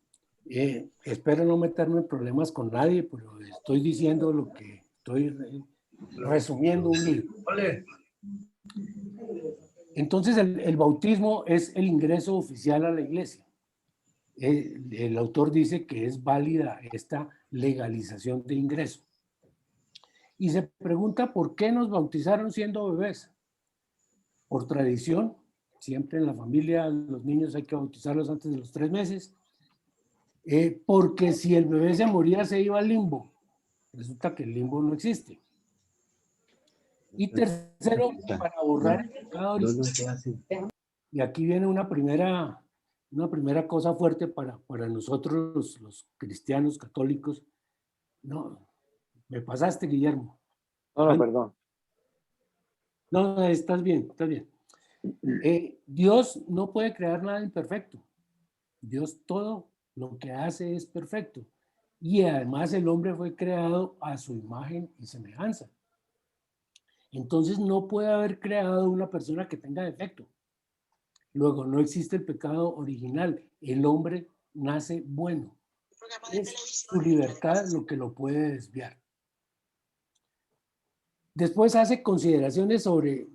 espero no meterme en problemas con nadie, pero estoy diciendo lo que estoy resumiendo un libro. Entonces, el bautismo es el ingreso oficial a la iglesia. El autor dice que es válida esta legalización de ingreso. Y se pregunta por qué nos bautizaron siendo bebés. Por tradición, siempre en la familia los niños hay que bautizarlos antes de los 3 meses. Porque si el bebé se moría se iba al limbo. Resulta que el limbo no existe. Y tercero, para borrar el pecado original. Y aquí viene una primera cosa fuerte para nosotros los cristianos católicos. No, me pasaste, Guillermo. No, perdón. No, estás bien, estás bien. Dios no puede crear nada imperfecto. Dios todo lo que hace es perfecto. Y además el hombre fue creado a su imagen y semejanza. Entonces no puede haber creado una persona que tenga defecto. Luego, no existe el pecado original. El hombre nace bueno. Es su libertad lo que lo puede desviar. Después hace consideraciones sobre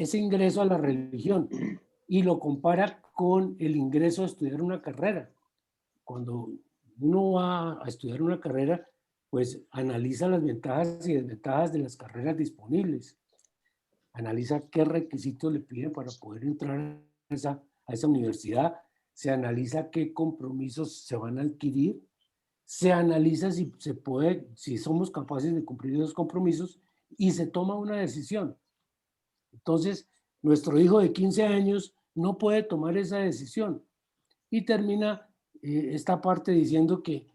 ese ingreso a la religión y lo compara con el ingreso a estudiar una carrera. Cuando uno va a estudiar una carrera, pues analiza las ventajas y desventajas de las carreras disponibles. Analiza qué requisitos le piden para poder entrar a esa universidad. Se analiza qué compromisos se van a adquirir. Se analiza si somos capaces de cumplir esos compromisos y se toma una decisión. Entonces, nuestro hijo de 15 años no puede tomar esa decisión. Y termina esta parte diciendo que,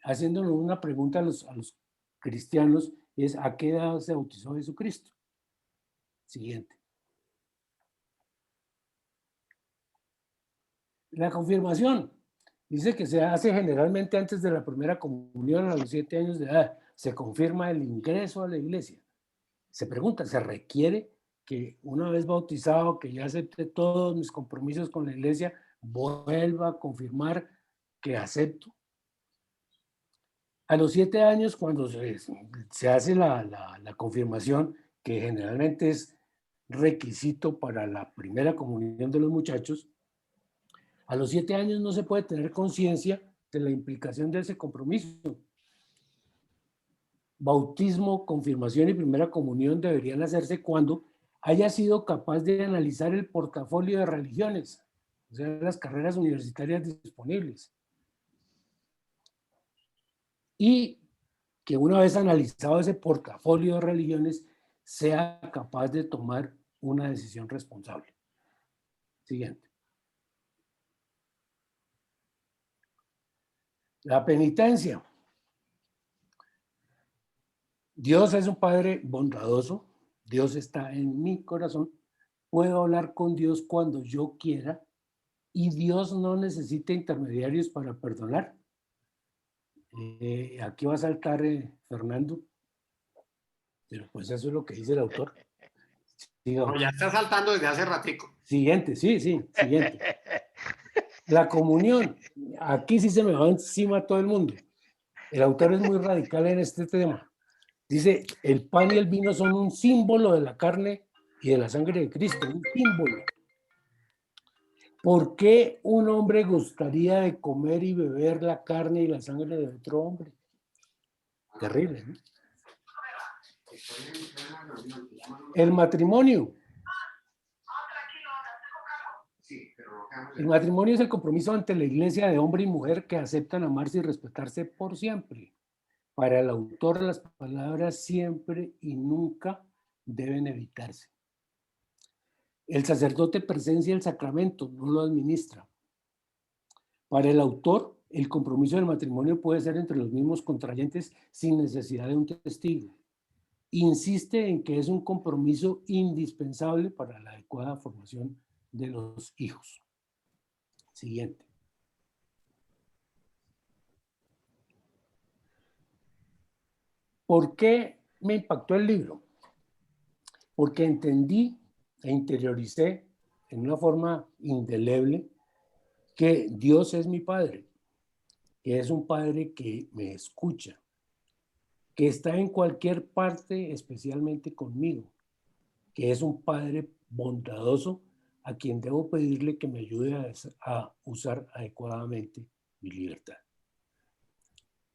haciéndonos una pregunta a los cristianos, es ¿a qué edad se bautizó Jesucristo? Siguiente. La confirmación. Dice que se hace generalmente antes de la primera comunión a los 7 años de edad. Se confirma el ingreso a la iglesia. Se pregunta, ¿se requiere que una vez bautizado, que ya acepte todos mis compromisos con la iglesia, vuelva a confirmar que acepto? A los 7 años, cuando se hace la confirmación, que generalmente es requisito para la primera comunión de los muchachos, a los 7 años no se puede tener conciencia de la implicación de ese compromiso. Bautismo, confirmación y primera comunión deberían hacerse cuando haya sido capaz de analizar el portafolio de religiones, o sea, las carreras universitarias disponibles. Y que una vez analizado ese portafolio de religiones, sea capaz de tomar una decisión responsable. Siguiente. La penitencia. Dios es un Padre bondadoso. Dios está en mi corazón. Puedo hablar con Dios cuando yo quiera y Dios no necesita intermediarios para perdonar. Aquí va a saltar Fernando, pero pues eso es lo que dice el autor. No, ya está saltando desde hace ratico. Siguiente, sí, siguiente. La comunión. Aquí sí se me va encima todo el mundo. El autor es muy radical en este tema. Dice, el pan y el vino son un símbolo de la carne y de la sangre de Cristo, un símbolo. ¿Por qué un hombre gustaría de comer y beber la carne y la sangre de otro hombre? Terrible, ¿no? El matrimonio. El matrimonio es el compromiso ante la iglesia de hombre y mujer que aceptan amarse y respetarse por siempre. Para el autor, las palabras siempre y nunca deben evitarse. El sacerdote presencia el sacramento, no lo administra. Para el autor, el compromiso del matrimonio puede ser entre los mismos contrayentes sin necesidad de un testigo. Insiste en que es un compromiso indispensable para la adecuada formación de los hijos. Siguiente. ¿Por qué me impactó el libro? Porque entendí e interioricé en una forma indeleble que Dios es mi Padre, que es un Padre que me escucha, que está en cualquier parte, especialmente conmigo, que es un Padre bondadoso a quien debo pedirle que me ayude a usar adecuadamente mi libertad.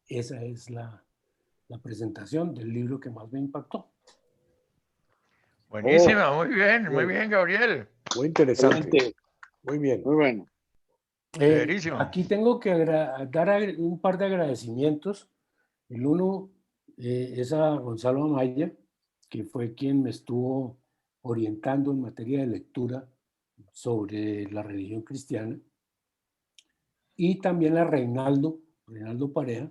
Esa es la presentación del libro que más me impactó. Buenísima, muy bien, Gabriel. Muy interesante. Muy bien. Muy bueno. Aquí tengo que dar un par de agradecimientos. El uno es a Gonzalo Amaya, que fue quien me estuvo orientando en materia de lectura sobre la religión cristiana. Y también a Reinaldo Pareja,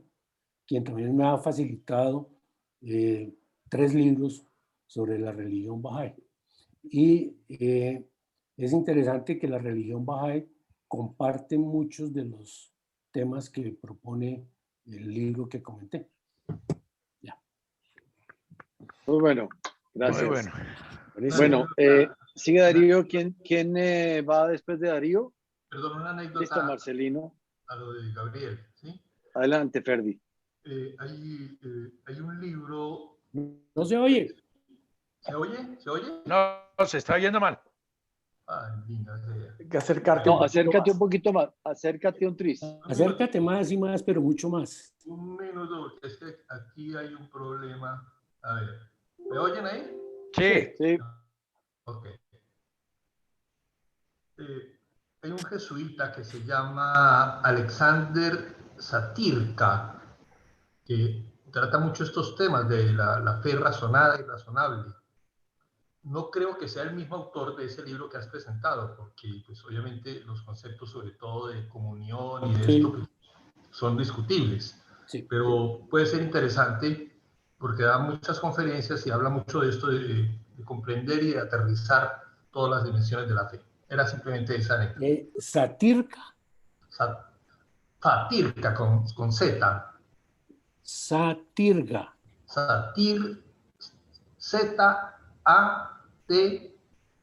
quien también me ha facilitado 3 libros sobre la religión Bahá'í. Y es interesante que la religión Bahá'í comparte muchos de los temas que propone el libro que comenté. Ya. Muy bueno, gracias. Muy bueno. Bueno, sigue Darío. ¿Quién va después de Darío? Perdón, una anécdota. Listo, Marcelino. A lo de Gabriel, ¿sí? Adelante, Ferdi. Hay un libro. No se oye. ¿Se oye? ¿Se oye? No, se está oyendo mal. Ay, linda sea. Hay que acercarte. No, acércate un poquito más. Acércate un tris. Acércate más y más, pero mucho más. Un minuto, porque es que aquí hay un problema. A ver, ¿me oyen ahí? Sí. Sí. Ok. Hay un jesuita que se llama Alexander Satirka, que trata mucho estos temas de la fe razonada y razonable. No creo que sea el mismo autor de ese libro que has presentado, porque pues obviamente los conceptos sobre todo de comunión y de esto pues, son discutibles. Sí. Pero puede ser interesante porque da muchas conferencias y habla mucho de esto de comprender y de aterrizar todas las dimensiones de la fe. Era simplemente esa anécdota. Satirka. Satirka con Z. Satirga. Satir, Z-A-T, Y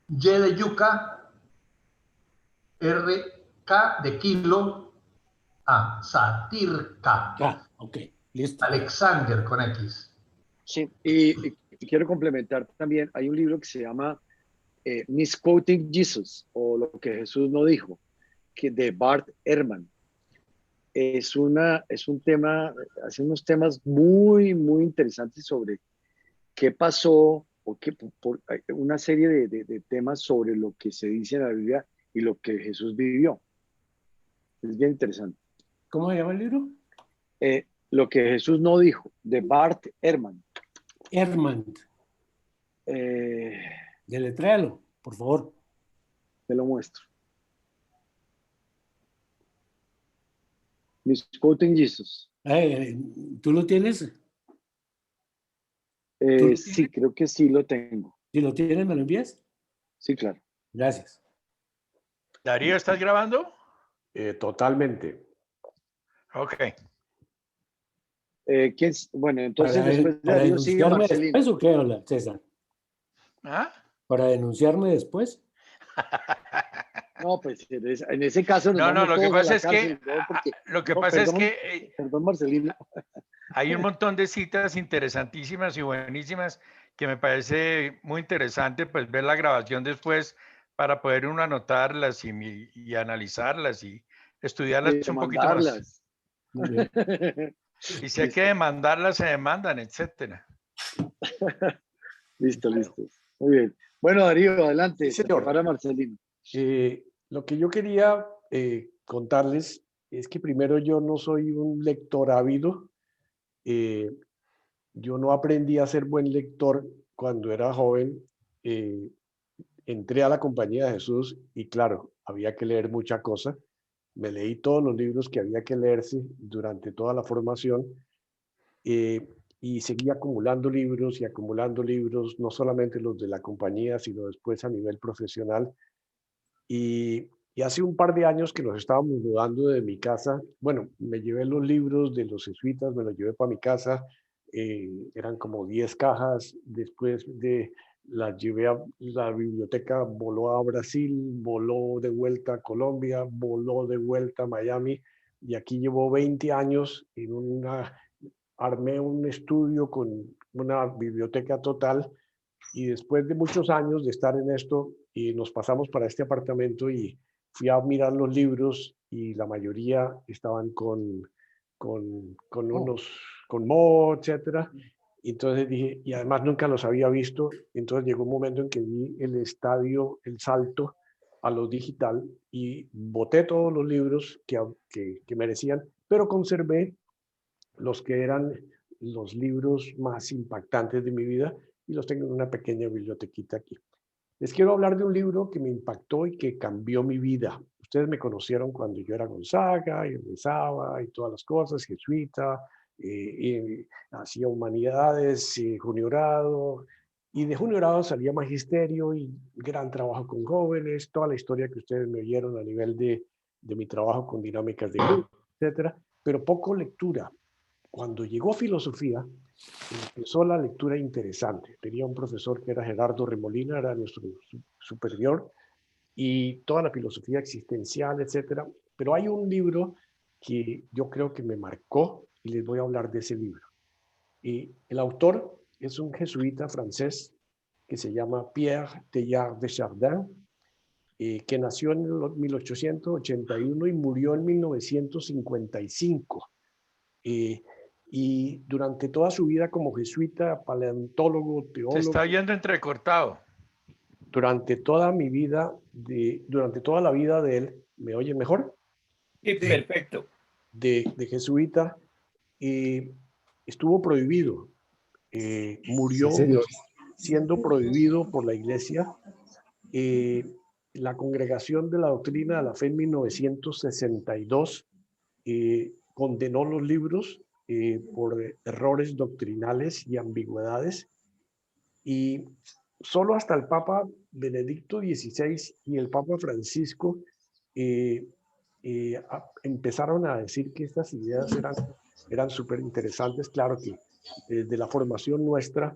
de yuca, R-K de kilo, A, Satirka. Ah, ok, listo. Alexander con X. Sí, y quiero complementar también, hay un libro que se llama Misquoting Jesus, o lo que Jesús no dijo, que de Bart Ehrman. Es un tema, hace unos temas muy, muy interesantes sobre qué pasó, o una serie de temas sobre lo que se dice en la Biblia y lo que Jesús vivió. Es bien interesante. ¿Cómo se llama el libro? Lo que Jesús no dijo, de Bart Ehrman. Ehrman. Deletréalo, por favor. Te lo muestro. Misquoting Jesus. ¿Tú lo tienes? Sí, creo que sí lo tengo. Si lo tienes, ¿me lo envías? Sí, claro. Gracias. Darío, ¿estás grabando? Totalmente. Ok. Bueno, entonces Para después de Darío sigue Marcelino. ¿Después o qué, hola, César? ¿Ah? ¿Para denunciarme después? No, pues en ese caso nos No, vamos lo que todos a pasa la es que, cárcel, ¿no? Porque, lo que no, pasa es perdón, que perdón, Marcelino. hay un montón de citas interesantísimas y buenísimas que me parece muy interesante pues ver la grabación después para poder uno anotarlas y analizarlas y estudiarlas un poquito más. Demandarlas. Muy bien. Y si hay que demandarlas, se demandan, etcétera. Listo. Muy bien. Bueno, Darío, adelante. Sí, señor. Para Marcelino. Lo que yo quería contarles es que primero yo no soy un lector ávido. Yo no aprendí a ser buen lector cuando era joven. Entré a la Compañía de Jesús y claro, había que leer mucha cosa. Me leí todos los libros que había que leerse durante toda la formación y seguí acumulando libros, no solamente los de la compañía, sino después a nivel profesional. Y hace un par de años que nos estábamos mudando de mi casa, bueno, me llevé los libros de los jesuitas, me los llevé para mi casa, eran como 10 cajas, después las llevé a la biblioteca, voló a Brasil, voló de vuelta a Colombia, voló de vuelta a Miami, y aquí llevo 20 años armé un estudio con una biblioteca total, y después de muchos años de estar en esto, y nos pasamos para este apartamento y fui a mirar los libros y la mayoría estaban con moho, etcétera. Y entonces dije, y además nunca los había visto, entonces llegó un momento en que vi el salto a lo digital y boté todos los libros que merecían, pero conservé los que eran los libros más impactantes de mi vida y los tengo en una pequeña bibliotequita aquí. Les quiero hablar de un libro que me impactó y que cambió mi vida. Ustedes me conocieron cuando yo era Gonzaga y rezaba y todas las cosas, jesuita, hacía humanidades, juniorado, y de juniorado salía magisterio y gran trabajo con jóvenes, toda la historia que ustedes me oyeron a nivel de mi trabajo con dinámicas de grupo, etcétera, pero poco lectura. Cuando llegó filosofía, empezó la lectura interesante. Tenía un profesor que era Gerardo Remolina, era nuestro superior, y toda la filosofía existencial, etcétera. Pero hay un libro que yo creo que me marcó y les voy a hablar de ese libro. Y el autor es un jesuita francés que se llama Pierre Teilhard de Chardin, que nació en 1881 y murió en 1955. Y durante toda su vida como jesuita, paleontólogo, Se teólogo, está oyendo entrecortado. durante toda la vida de él, ¿me oye mejor? Sí, perfecto. De jesuita, estuvo prohibido, murió siendo prohibido por la iglesia. La Congregación de la Doctrina de la Fe en 1962 condenó los libros por errores doctrinales y ambigüedades, y solo hasta el Papa Benedicto XVI y el Papa Francisco empezaron a decir que estas ideas eran súper interesantes. Claro que desde la formación nuestra,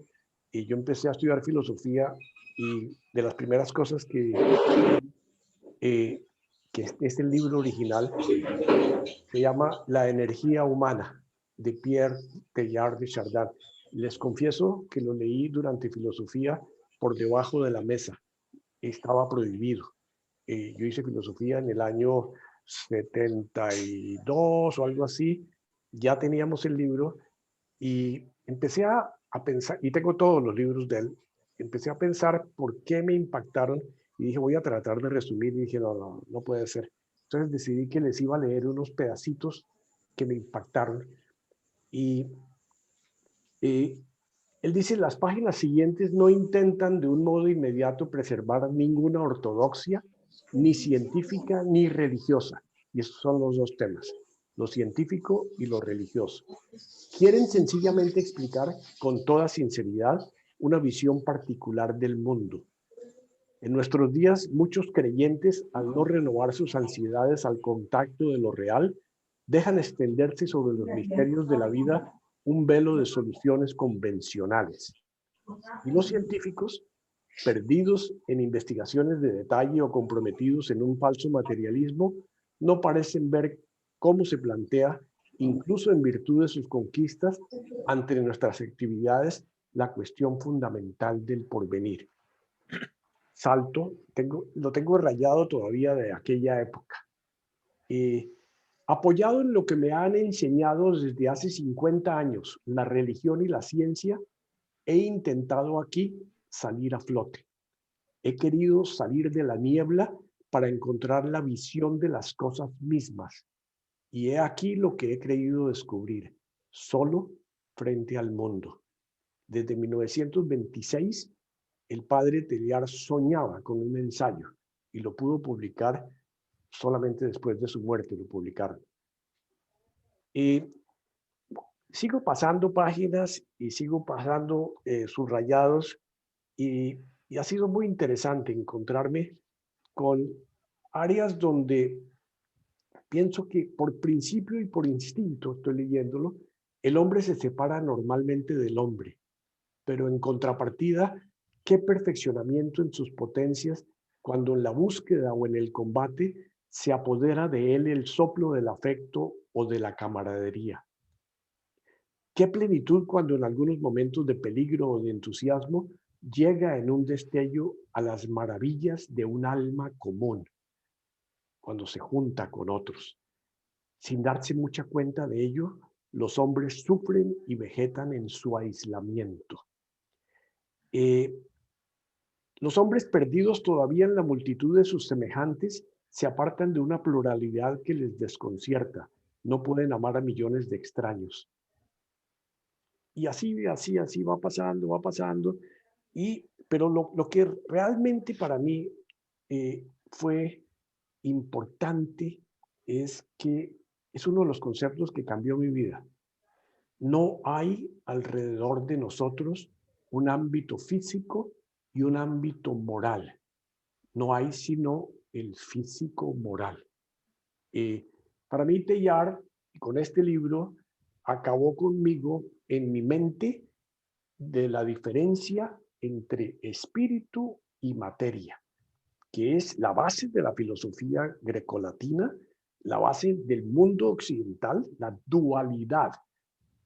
yo empecé a estudiar filosofía y de las primeras cosas que es el libro original, se llama La energía humana, de Pierre Teilhard de Chardin. Les confieso que lo leí durante filosofía por debajo de la mesa. Estaba prohibido. Yo hice filosofía en el año 72 o algo así. Ya teníamos el libro y empecé a pensar, y tengo todos los libros de él, empecé a pensar por qué me impactaron y dije, voy a tratar de resumir, y dije, no puede ser. Entonces decidí que les iba a leer unos pedacitos que me impactaron. Y él dice, las páginas siguientes no intentan de un modo inmediato preservar ninguna ortodoxia, ni científica, ni religiosa. Y esos son los dos temas, lo científico y lo religioso. Quieren sencillamente explicar con toda sinceridad una visión particular del mundo. En nuestros días, muchos creyentes, al no renovar sus ansiedades al contacto de lo real, dejan extenderse sobre los misterios de la vida un velo de soluciones convencionales. Y los científicos perdidos en investigaciones de detalle o comprometidos en un falso materialismo, no parecen ver cómo se plantea, incluso en virtud de sus conquistas, ante nuestras actividades, la cuestión fundamental del porvenir. Salto, lo tengo rayado todavía de aquella época. Apoyado en lo que me han enseñado desde hace 50 años, la religión y la ciencia, he intentado aquí salir a flote. He querido salir de la niebla para encontrar la visión de las cosas mismas. Y he aquí lo que he creído descubrir, solo frente al mundo. Desde 1926, el padre Teilhard soñaba con un ensayo y lo pudo publicar solamente después de su muerte, lo publicaron. Sigo pasando páginas y sigo pasando subrayados y ha sido muy interesante encontrarme con áreas donde pienso que por principio y por instinto, estoy leyéndolo, el hombre se separa normalmente del hombre, pero en contrapartida, qué perfeccionamiento en sus potencias cuando en la búsqueda o en el combate se apodera de él el soplo del afecto o de la camaradería. Qué plenitud cuando en algunos momentos de peligro o de entusiasmo llega en un destello a las maravillas de un alma común, cuando se junta con otros. Sin darse mucha cuenta de ello, los hombres sufren y vegetan en su aislamiento. Los hombres perdidos todavía en la multitud de sus semejantes se apartan de una pluralidad que les desconcierta. No pueden amar a millones de extraños. Y así va pasando. Pero lo que realmente para mí fue importante es que es uno de los conceptos que cambió mi vida. No hay alrededor de nosotros un ámbito físico y un ámbito moral. No hay sino el físico moral. Para mí, Teilhard, con este libro, acabó conmigo en mi mente de la diferencia entre espíritu y materia, que es la base de la filosofía grecolatina, la base del mundo occidental, la dualidad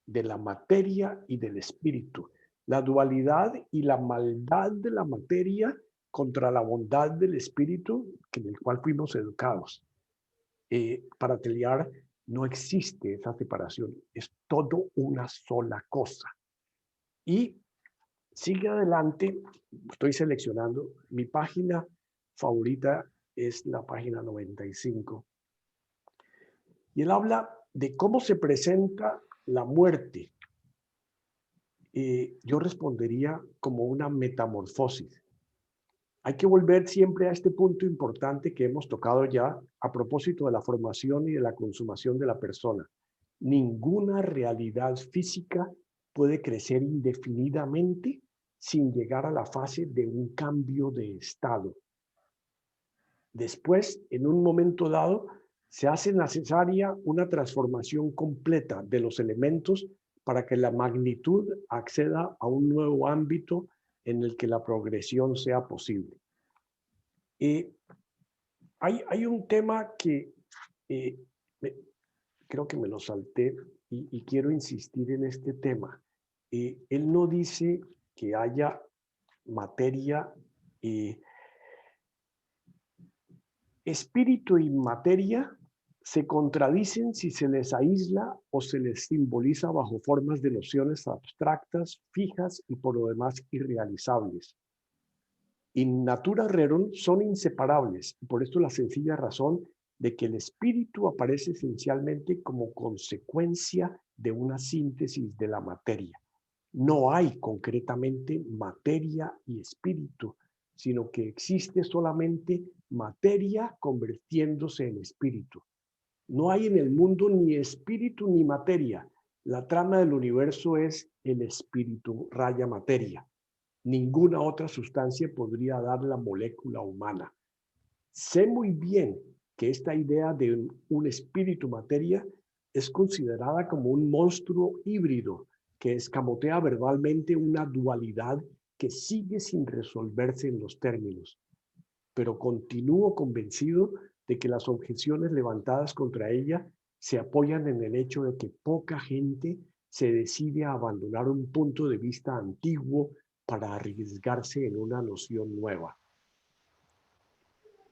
de la materia y del espíritu, la dualidad y la maldad de la materia contra la bondad del espíritu en el cual fuimos educados. Para Teilhard no existe esa separación, es todo una sola cosa. Y sigue adelante, estoy seleccionando, mi página favorita es la página 95. Y él habla de cómo se presenta la muerte. Yo respondería como una metamorfosis. Hay que volver siempre a este punto importante que hemos tocado ya a propósito de la formación y de la consumación de la persona. Ninguna realidad física puede crecer indefinidamente sin llegar a la fase de un cambio de estado. Después, en un momento dado, se hace necesaria una transformación completa de los elementos para que la magnitud acceda a un nuevo ámbito en el que la progresión sea posible. Hay un tema que creo que me lo salté y quiero insistir en este tema. Él no dice que haya materia, espíritu y materia se contradicen si se les aísla o se les simboliza bajo formas de nociones abstractas, fijas y por lo demás irrealizables. In natura rerum son inseparables, y por esto la sencilla razón de que el espíritu aparece esencialmente como consecuencia de una síntesis de la materia. No hay concretamente materia y espíritu, sino que existe solamente materia convirtiéndose en espíritu. No hay en el mundo ni espíritu ni materia. La trama del universo es el espíritu raya materia. Ninguna otra sustancia podría dar la molécula humana. Sé muy bien que esta idea de un espíritu materia es considerada como un monstruo híbrido que escamotea verbalmente una dualidad que sigue sin resolverse en los términos, pero continúo convencido de que las objeciones levantadas contra ella se apoyan en el hecho de que poca gente se decide a abandonar un punto de vista antiguo para arriesgarse en una noción nueva.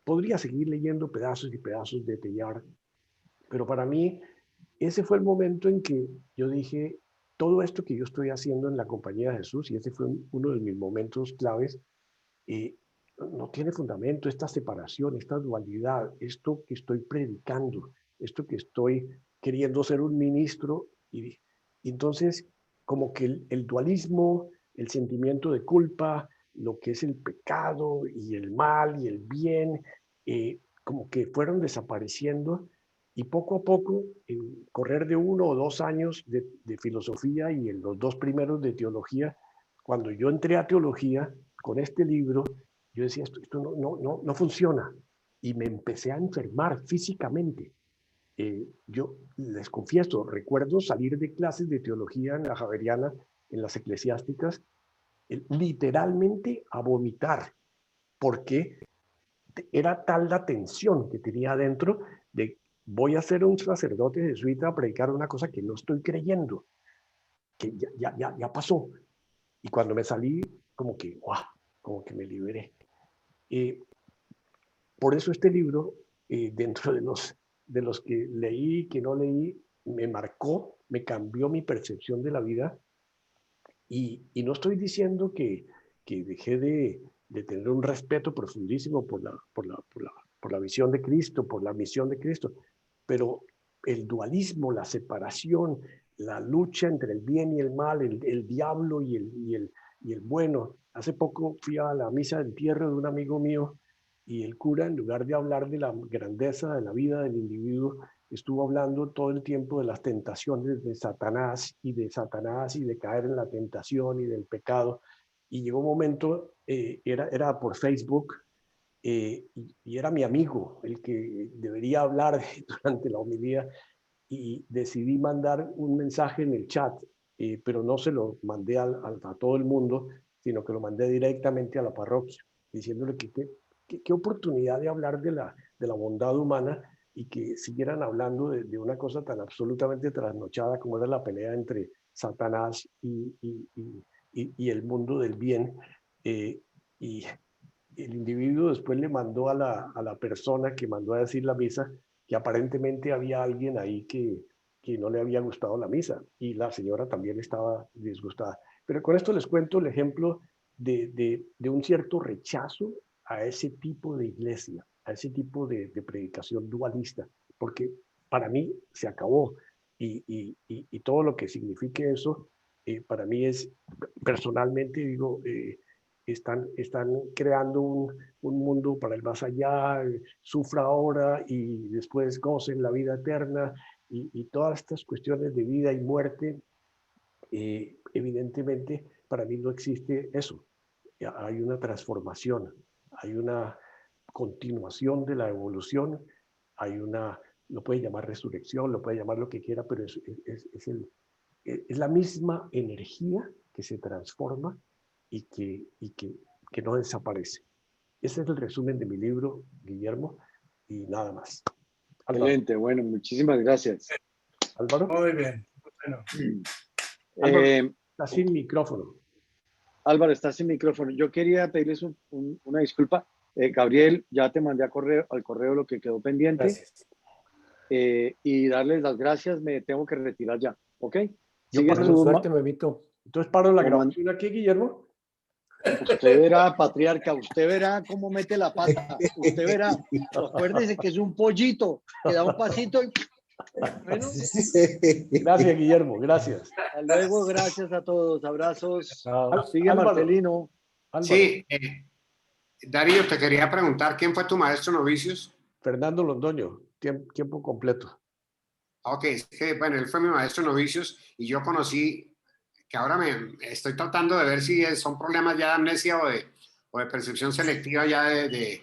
Podría seguir leyendo pedazos y pedazos de Teilhard, pero para mí ese fue el momento en que yo dije, todo esto que yo estoy haciendo en la compañía de Jesús, y ese fue uno de mis momentos claves, no tiene fundamento, esta separación, esta dualidad, esto que estoy predicando, esto que estoy queriendo ser un ministro, y entonces como que el dualismo, el sentimiento de culpa, lo que es el pecado y el mal y el bien, como que fueron desapareciendo, y poco a poco, en correr de 1 o 2 años de filosofía y en los 2 primeros de teología, cuando yo entré a teología con este libro, yo decía, esto no funciona. Y me empecé a enfermar físicamente. Yo les confieso, recuerdo salir de clases de teología en la Javeriana, en las eclesiásticas, literalmente a vomitar, porque era tal la tensión que tenía adentro de voy a ser un sacerdote jesuita a predicar una cosa que no estoy creyendo, que ya pasó. Y cuando me salí, como que me liberé. Por eso este libro, dentro de los que leí, que no leí, me marcó, me cambió mi percepción de la vida. Y no estoy diciendo que dejé de tener un respeto profundísimo por la visión de Cristo, por la misión de Cristo, pero el dualismo, la separación, la lucha entre el bien y el mal, el diablo y el bueno. Hace poco fui a la misa de entierro de un amigo mío y el cura, en lugar de hablar de la grandeza de la vida del individuo, estuvo hablando todo el tiempo de las tentaciones de Satanás y de caer en la tentación y del pecado. Y llegó un momento, era por Facebook, y era mi amigo el que debería hablar durante la homilía, y decidí mandar un mensaje en el chat, pero no se lo mandé a todo el mundo, sino que lo mandé directamente a la parroquia, diciéndole qué oportunidad de hablar de la bondad humana y que siguieran hablando de una cosa tan absolutamente trasnochada como era la pelea entre Satanás y el mundo del bien. Y el individuo después le mandó a la persona que mandó a decir la misa que aparentemente había alguien ahí que no le había gustado la misa, y la señora también estaba disgustada. Pero con esto les cuento el ejemplo de un cierto rechazo a ese tipo de iglesia, a ese tipo de predicación dualista, porque para mí se acabó, y todo lo que signifique eso, para mí es, personalmente digo, están creando un mundo para el más allá, sufra ahora y después gocen la vida eterna, y todas estas cuestiones de vida y muerte, evidentemente para mí no existe eso. Hay una transformación, hay una continuación de la evolución, hay lo puede llamar resurrección, lo puede llamar lo que quiera, pero es la misma energía que se transforma y que no desaparece. Ese es el resumen de mi libro, Guillermo, y nada más. Álvaro. Excelente, bueno, muchísimas gracias. Álvaro. Muy bien. Bueno. Álvaro, está sin micrófono. Álvaro, está sin micrófono. Yo quería pedirles una disculpa. Gabriel, ya te mandé al correo lo que quedó pendiente. Gracias. Y darles las gracias, me tengo que retirar ya, ¿ok? Suerte, Memito. Entonces paro la grabación aquí, Guillermo. Usted verá, patriarca, usted verá cómo mete la pata, usted verá. Acuérdese que es un pollito, que da un pasito y... Bueno. Gracias, Guillermo, gracias. Hasta luego, gracias a todos, abrazos. Sigue Álvaro. Marcelino. Álvaro. Sí, Darío, te quería preguntar, ¿quién fue tu maestro novicios? Fernando Londoño, tiempo completo. Ok, es que, bueno, él fue mi maestro novicios y yo conocí, que ahora me estoy tratando de ver si son problemas ya de amnesia o de percepción selectiva ya de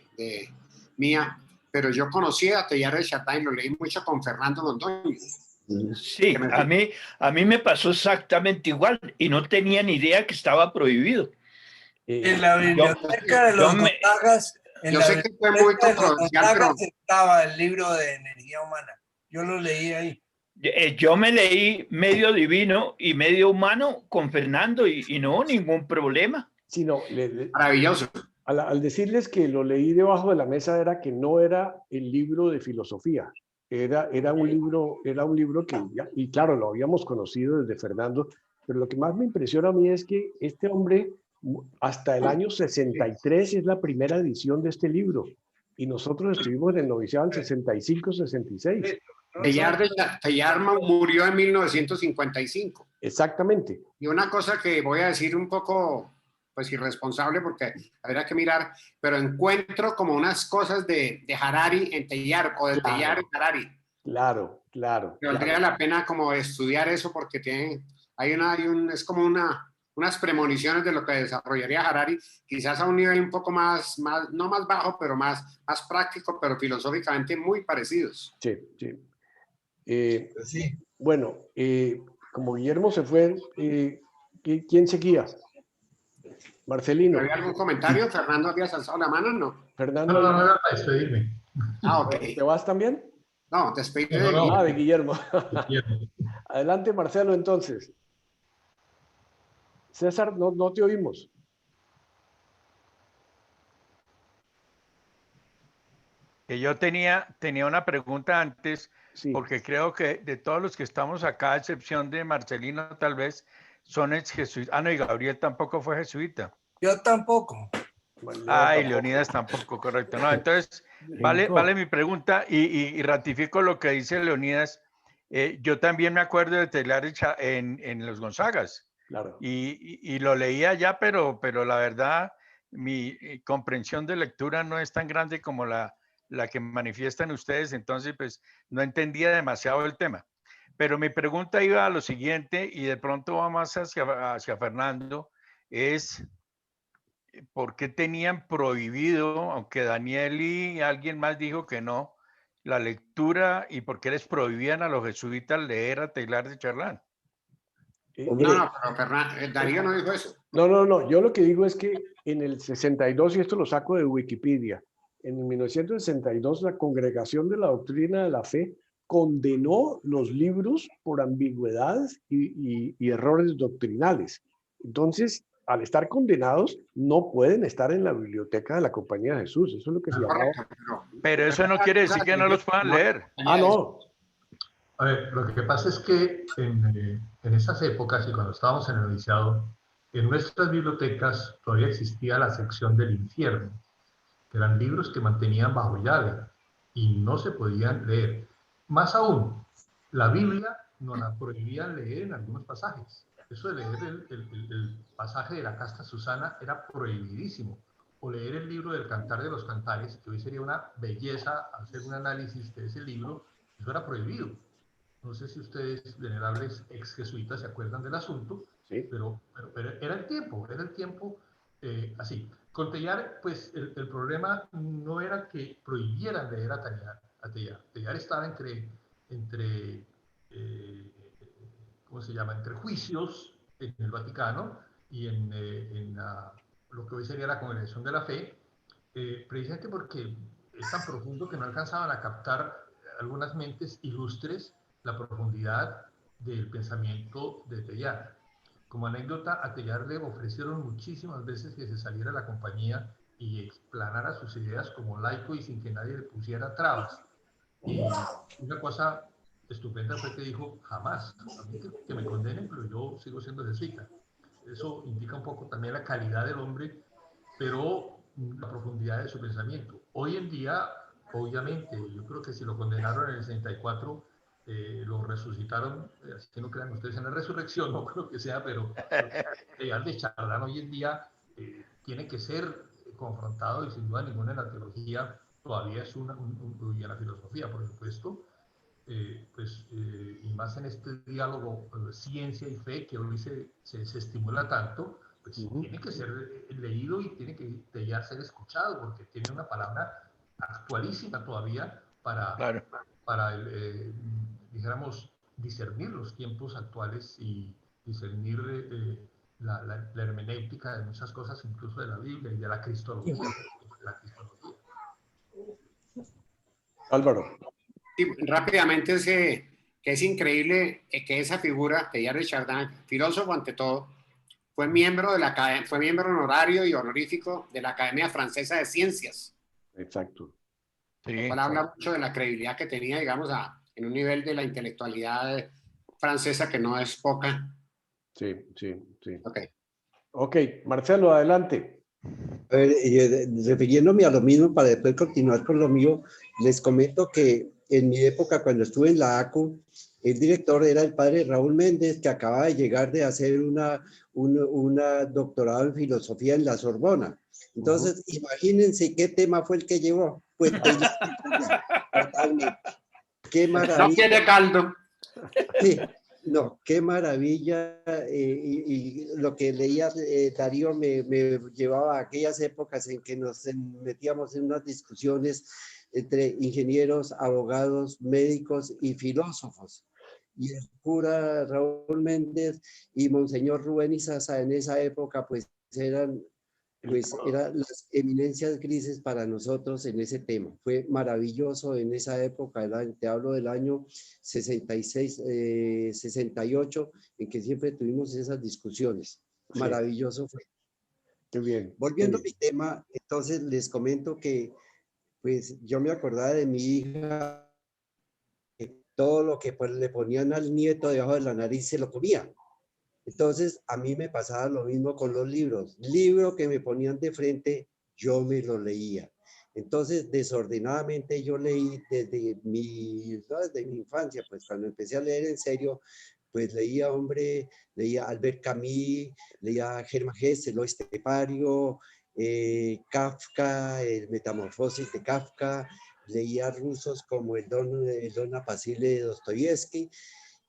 mía, pero yo conocí a Teilhard de Chardin, lo leí mucho con Fernando Londoño. Sí, a mí me pasó exactamente igual y no tenía ni idea que estaba prohibido. En la biblioteca de los Gonzagas, yo sé que fue muy controversial, pero estaba el libro de energía humana. Yo lo leí ahí. Yo me leí Medio Divino y Medio Humano con Fernando y no, ningún problema. Sí, no, maravilloso. Al decirles que lo leí debajo de la mesa era que no era el libro de filosofía, era un libro que, y claro, lo habíamos conocido desde Fernando, pero lo que más me impresiona a mí es que este hombre, hasta el año 63 es la primera edición de este libro, y nosotros estuvimos en el noviciado en 65, 66. Teilhard murió en 1955. Exactamente. Y una cosa que voy a decir un poco, pues irresponsable, porque habría que mirar, pero encuentro como unas cosas de Harari en Teilhard, o de Teilhard en Harari. Claro. Valdría la pena como estudiar eso, porque es como unas premoniciones de lo que desarrollaría Harari, quizás a un nivel un poco más no más bajo, pero más práctico, pero filosóficamente muy parecidos. Sí. Bueno, como Guillermo se fue, ¿quién seguía? Marcelino. ¿Había algún comentario? ¿Fernando había alzado la mano o no? Fernando. No, era para despedirme. Ok. ¿Te vas también? No, despedirme de Guillermo. Adelante, Marcelo, entonces. César, no te oímos. Que yo tenía una pregunta antes, sí. Porque creo que de todos los que estamos acá, a excepción de Marcelino, tal vez, son ex jesuitas. No, y Gabriel tampoco fue jesuita. Yo tampoco. Y Leonidas tampoco, correcto. No, entonces, vale mi pregunta y ratifico lo que dice Leonidas. Yo también me acuerdo de Teilhard en los Gonzagas. Claro. Y lo leía ya, pero la verdad, mi comprensión de lectura no es tan grande como la que manifiestan ustedes, entonces pues no entendía demasiado el tema. Pero mi pregunta iba a lo siguiente, y de pronto va más hacia Fernando, es ¿por qué tenían prohibido, aunque Daniel y alguien más dijo que no, la lectura, y por qué les prohibían a los jesuitas leer a Teilhard de Chardin? No, pero Darío no dijo eso. No, yo lo que digo es que en el 62, y esto lo saco de Wikipedia, en 1962 la Congregación de la Doctrina de la Fe condenó los libros por ambigüedades y errores doctrinales. Entonces, al estar condenados, no pueden estar en la biblioteca de la Compañía de Jesús. Eso es lo que se llamaba. Pero eso no quiere decir que no los puedan leer. No. A ver, lo que pasa es que en esas épocas y cuando estábamos en el noviciado, en nuestras bibliotecas todavía existía la sección del infierno, que eran libros que mantenían bajo llave y no se podían leer. Más aún, la Biblia nos la prohibían leer en algunos pasajes. Eso de leer el pasaje de la casta Susana era prohibidísimo. O leer el libro del Cantar de los Cantares, que hoy sería una belleza hacer un análisis de ese libro, eso era prohibido. No sé si ustedes, venerables ex jesuitas, se acuerdan del asunto, sí. pero era el tiempo así. Con Teilhard, pues el problema no era que prohibieran leer a Teilhard. Teilhard estaba entre ¿cómo se llama? Entre juicios en el Vaticano y en lo que hoy sería la Congregación de la Fe, precisamente porque es tan profundo que no alcanzaban a captar algunas mentes ilustres la profundidad del pensamiento de Teilhard. Como anécdota, a Teilhard le ofrecieron muchísimas veces que se saliera de la compañía y explanara sus ideas como laico y sin que nadie le pusiera trabas. Y una cosa estupenda fue que dijo, jamás, a mí que me condenen, pero yo sigo siendo jesuita. Eso indica un poco también la calidad del hombre, pero la profundidad de su pensamiento. Hoy en día, obviamente, yo creo que si lo condenaron en el 64, lo resucitaron, así que no crean ustedes en la resurrección, no creo que sea, pero Teilhard de Chardin hoy en día tiene que ser confrontado, y sin duda ninguna en la teología todavía es y en la filosofía, por supuesto, y más en este diálogo ciencia y fe que hoy se estimula tanto, pues tiene que ser leído y tiene que Teilhard ser escuchado, porque tiene una palabra actualísima todavía para dijéramos, discernir los tiempos actuales y discernir la hermenéutica de muchas cosas, incluso de la Biblia y de la cristología. Álvaro. Y rápidamente que es increíble que esa figura, Teilhard de Chardin, filósofo ante todo, fue miembro honorario y honorífico de la Academia Francesa de Ciencias. Exacto. Sí. Lo cual habla mucho de la credibilidad que tenía, digamos, en un nivel de la intelectualidad francesa que no es poca. Sí. Ok. Ok, Marcelo, adelante. A ver, refiriéndome a lo mismo para después continuar con lo mío, les comento que en mi época, cuando estuve en la ACU, el director era el padre Raúl Méndez, que acaba de llegar de hacer una doctorado en filosofía en la Sorbona. Entonces, imagínense qué tema fue el que llevó. Pues totalmente. Qué maravilla. No quiere caldo. Sí, no, qué maravilla. Y lo que leía Darío me llevaba a aquellas épocas en que nos metíamos en unas discusiones entre ingenieros, abogados, médicos y filósofos. Y el cura Raúl Méndez y Monseñor Rubén Izaza en esa época pues eran las eminencias grises para nosotros en ese tema. Fue maravilloso en esa época, te hablo del año 66, 68, en que siempre tuvimos esas discusiones. Maravilloso fue. Qué bien. Volviendo a mi tema, entonces les comento que pues yo me acordaba de mi hija, que todo lo que pues, le ponían al nieto debajo de la nariz se lo comía. Entonces, a mí me pasaba lo mismo con los libros. Libro que me ponían de frente, yo me lo leía. Entonces, desordenadamente yo leí desde mi infancia, pues cuando empecé a leer en serio, pues leía Albert Camus, leía Germán Hesse, Lo Estepario, Kafka, el Metamorfosis de Kafka, leía rusos como el Don Apacible de Dostoyevsky.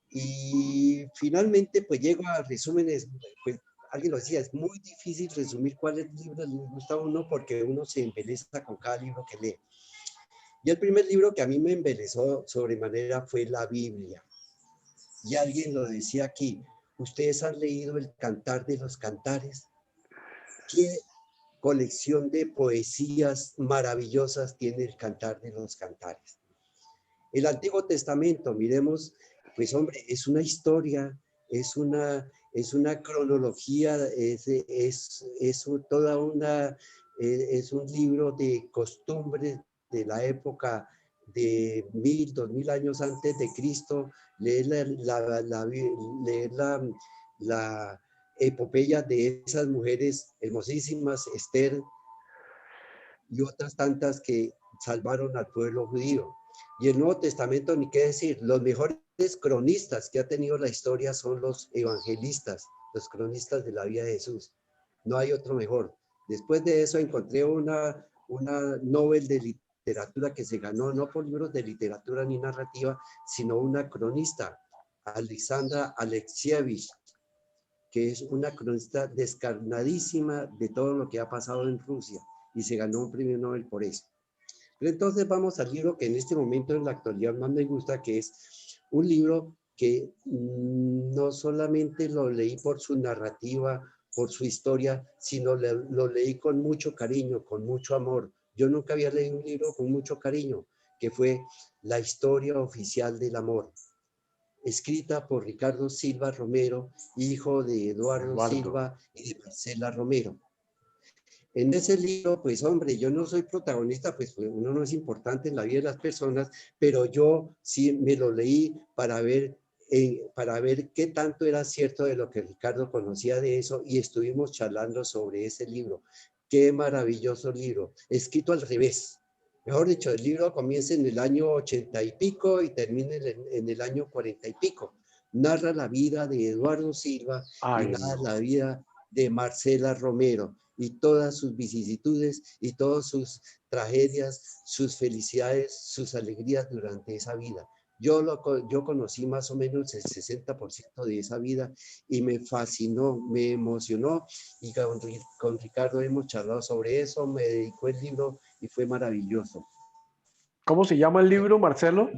Y finalmente, pues llego a resúmenes, pues alguien lo decía, es muy difícil resumir cuáles libros les gusta a uno porque uno se embeleza con cada libro que lee. Y el primer libro que a mí me embelezó sobremanera fue la Biblia. Y alguien lo decía aquí, ¿ustedes han leído el Cantar de los Cantares? ¿Qué colección de poesías maravillosas tiene el Cantar de los Cantares? El Antiguo Testamento, miremos, pues hombre, es una historia, es una cronología, es un libro de costumbres de la época de 1000, 2000 años antes de Cristo, leer la epopeya de esas mujeres hermosísimas, Esther y otras tantas que salvaron al pueblo judío. Y el Nuevo Testamento, ni qué decir, los mejores cronistas que ha tenido la historia son los evangelistas, los cronistas de la vida de Jesús. No hay otro mejor. Después de eso encontré una Nobel de literatura que se ganó no por libros de literatura ni narrativa, sino una cronista, Alexandra Alexievich, que es una cronista descarnadísima de todo lo que ha pasado en Rusia y se ganó un premio Nobel por eso. Pero entonces vamos al libro que en este momento en la actualidad más me gusta, que es un libro que no solamente lo leí por su narrativa, por su historia, sino lo leí con mucho cariño, con mucho amor. Yo nunca había leído un libro con mucho cariño, que fue La historia oficial del amor, escrita por Ricardo Silva Romero, hijo de Eduardo Silva y de Marcela Romero. En ese libro, pues hombre, yo no soy protagonista, pues uno no es importante en la vida de las personas, pero yo sí me lo leí para ver qué tanto era cierto de lo que Ricardo conocía de eso y estuvimos charlando sobre ese libro. Qué maravilloso libro, escrito al revés. Mejor dicho, el libro comienza en el año 80 y pico y termina en el año 40 y pico. Narra la vida de Eduardo Silva y narra la vida de Marcela Romero y todas sus vicisitudes y todas sus tragedias, sus felicidades, sus alegrías durante esa vida. Yo conocí más o menos el 60% de esa vida y me fascinó, me emocionó y con Ricardo hemos charlado sobre eso, me dedicó el libro y fue maravilloso. ¿Cómo se llama el libro, Marcelo?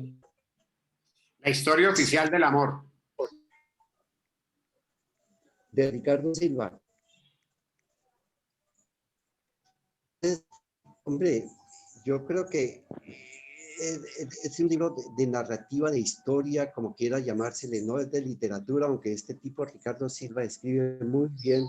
La historia oficial del amor. de Ricardo Silva. Hombre, yo creo que es un libro de narrativa, de historia, como quiera llamársele, no es de literatura, aunque este tipo, Ricardo Silva, escribe muy bien.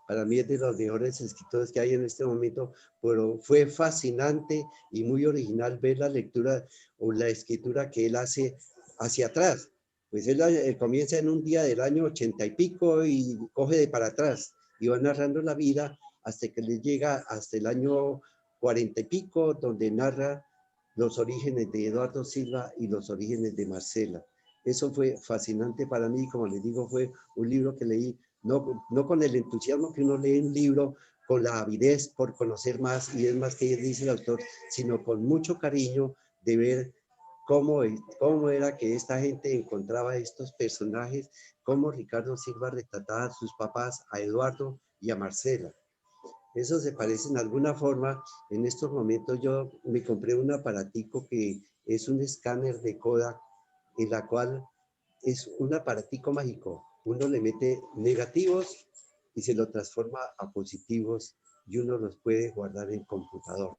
Para mí es de los mejores escritores que hay en este momento, pero fue fascinante y muy original ver la lectura o la escritura que él hace hacia atrás. Pues él comienza en un día del año 80 y pico y coge de para atrás y va narrando la vida hasta que le llega hasta el año 40 y pico, donde narra los orígenes de Eduardo Silva y los orígenes de Marcela. Eso fue fascinante para mí, como les digo, fue un libro que leí, no con el entusiasmo que uno lee un libro, con la avidez por conocer más, y es más que dice el autor, sino con mucho cariño de ver cómo era que esta gente encontraba estos personajes, cómo Ricardo Silva retrataba a sus papás, a Eduardo y a Marcela. Eso se parece en alguna forma. En estos momentos yo me compré un aparatico que es un escáner de Kodak, en la cual es un aparatico mágico. Uno le mete negativos y se lo transforma a positivos y uno los puede guardar en computador.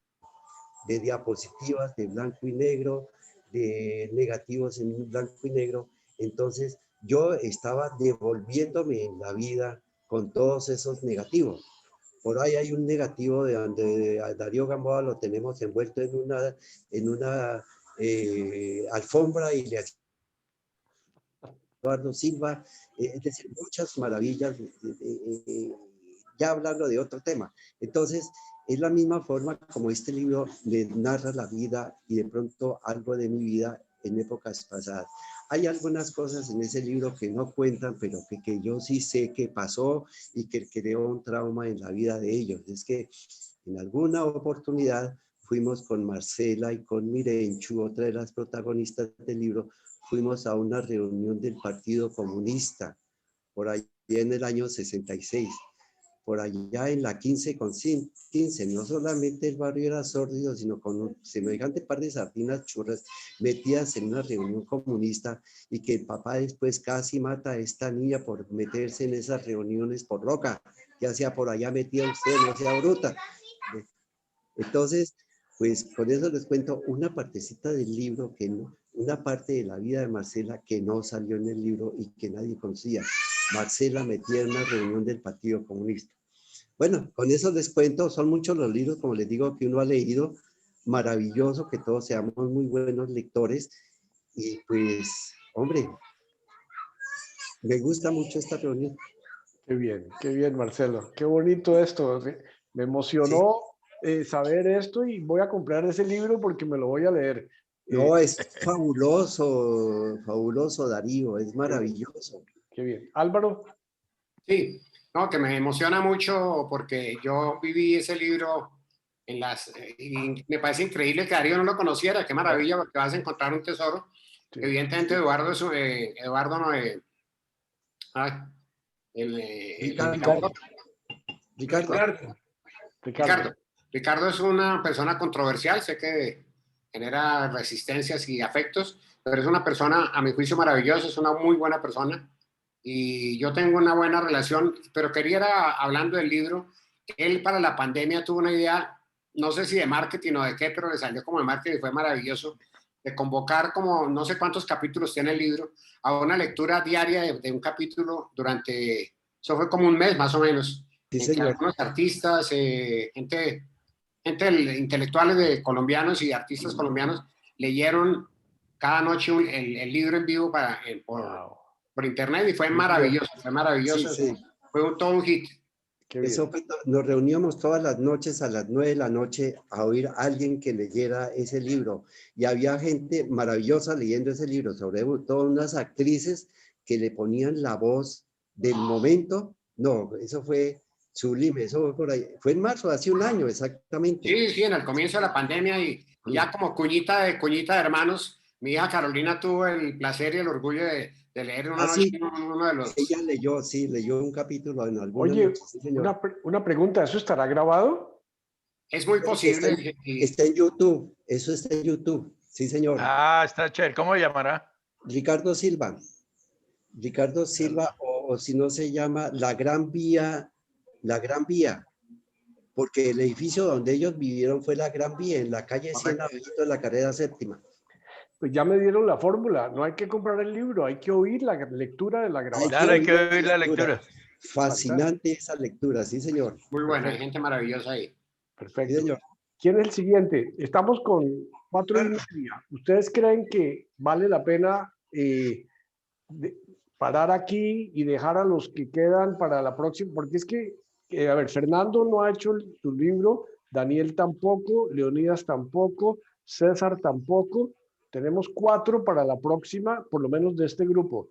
De diapositivas de blanco y negro, de negativos en blanco y negro. Entonces yo estaba devolviéndome en la vida con todos esos negativos. Por ahí hay un negativo de donde a Darío Gamboa lo tenemos envuelto en una alfombra y le Eduardo Silva, es decir, muchas maravillas, ya hablando de otro tema. Entonces, es la misma forma como este libro le narra la vida y de pronto algo de mi vida en épocas pasadas. Hay algunas cosas en ese libro que no cuentan, pero que yo sí sé que pasó y que creó un trauma en la vida de ellos. Es que en alguna oportunidad fuimos con Marcela y con Mirenchu, otra de las protagonistas del libro, fuimos a una reunión del Partido Comunista, por allá en el año 66. Por allá en la 15 con 15, no solamente el barrio era sórdido, sino con un semejante par de sardinas churras metidas en una reunión comunista, y que el papá después casi mata a esta niña por meterse en esas reuniones por loca. ¿Qué hacía por allá metida usted? No sea bruta. Entonces, pues con eso les cuento una partecita del libro, una parte de la vida de Marcela que no salió en el libro y que nadie conocía. Marcela metida en una reunión del Partido Comunista. Bueno, con eso les cuento, son muchos los libros, como les digo, que uno ha leído. Maravilloso que todos seamos muy buenos lectores. Y pues, hombre, me gusta mucho esta reunión. Qué bien, Marcelo. Qué bonito esto. Me emocionó saber esto y voy a comprar ese libro porque me lo voy a leer. No, es fabuloso, fabuloso, Darío, es maravilloso. Qué bien. Álvaro. Sí, no, que me emociona mucho porque yo viví ese libro y me parece increíble que Darío no lo conociera. Qué maravilla, porque vas a encontrar un tesoro. Sí. Evidentemente Eduardo es Eduardo no Ricardo es una persona controversial, sé que genera resistencias y afectos, pero es una persona, a mi juicio, maravillosa, es una muy buena persona y yo tengo una buena relación, pero quería, hablando del libro, él para la pandemia tuvo una idea, no sé si de marketing o de qué, pero le salió como de marketing y fue maravilloso, de convocar como no sé cuántos capítulos tiene el libro, a una lectura diaria de un capítulo durante, eso fue como un mes más o menos, sí, en que algunos artistas, gente intelectuales de colombianos y artistas colombianos leyeron cada noche el libro en vivo por internet y fue maravilloso, sí, sí. Fue todo un hit. Eso, nos reuníamos todas las noches a las 9 de la noche a oír a alguien que leyera ese libro y había gente maravillosa leyendo ese libro, sobre todo unas actrices que le ponían la voz del momento. No, eso fue sublime, eso fue por ahí, fue en marzo, hace un año exactamente. Sí, en el comienzo de la pandemia y ya como cuñita de hermanos, mi hija Carolina tuvo el placer y el orgullo de leer una noche uno de los... Ella leyó un capítulo en alguna Oye, noche, sí, señor. Una pregunta, ¿eso estará grabado? Es muy posible. Está en YouTube, eso está en YouTube, sí señor. Ah, está chévere, ¿cómo llamará? Ricardo Silva o si no se llama la Gran Vía, porque el edificio donde ellos vivieron fue la Gran Vía, en la calle 100 de la carrera séptima. Pues ya me dieron la fórmula, no hay que comprar el libro, hay que oír la lectura de la grabación. Claro, hay que oír la lectura. Fascinante esa lectura, sí señor. Muy buena, hay gente maravillosa ahí. Perfecto. Sí, señor. ¿Quién es el siguiente? Estamos con 4:30. ¿Ustedes creen que vale la pena parar aquí y dejar a los que quedan para la próxima? Porque es que, a ver, Fernando no ha hecho su libro, Daniel tampoco, Leonidas tampoco, César tampoco. Tenemos 4 para la próxima, por lo menos de este grupo.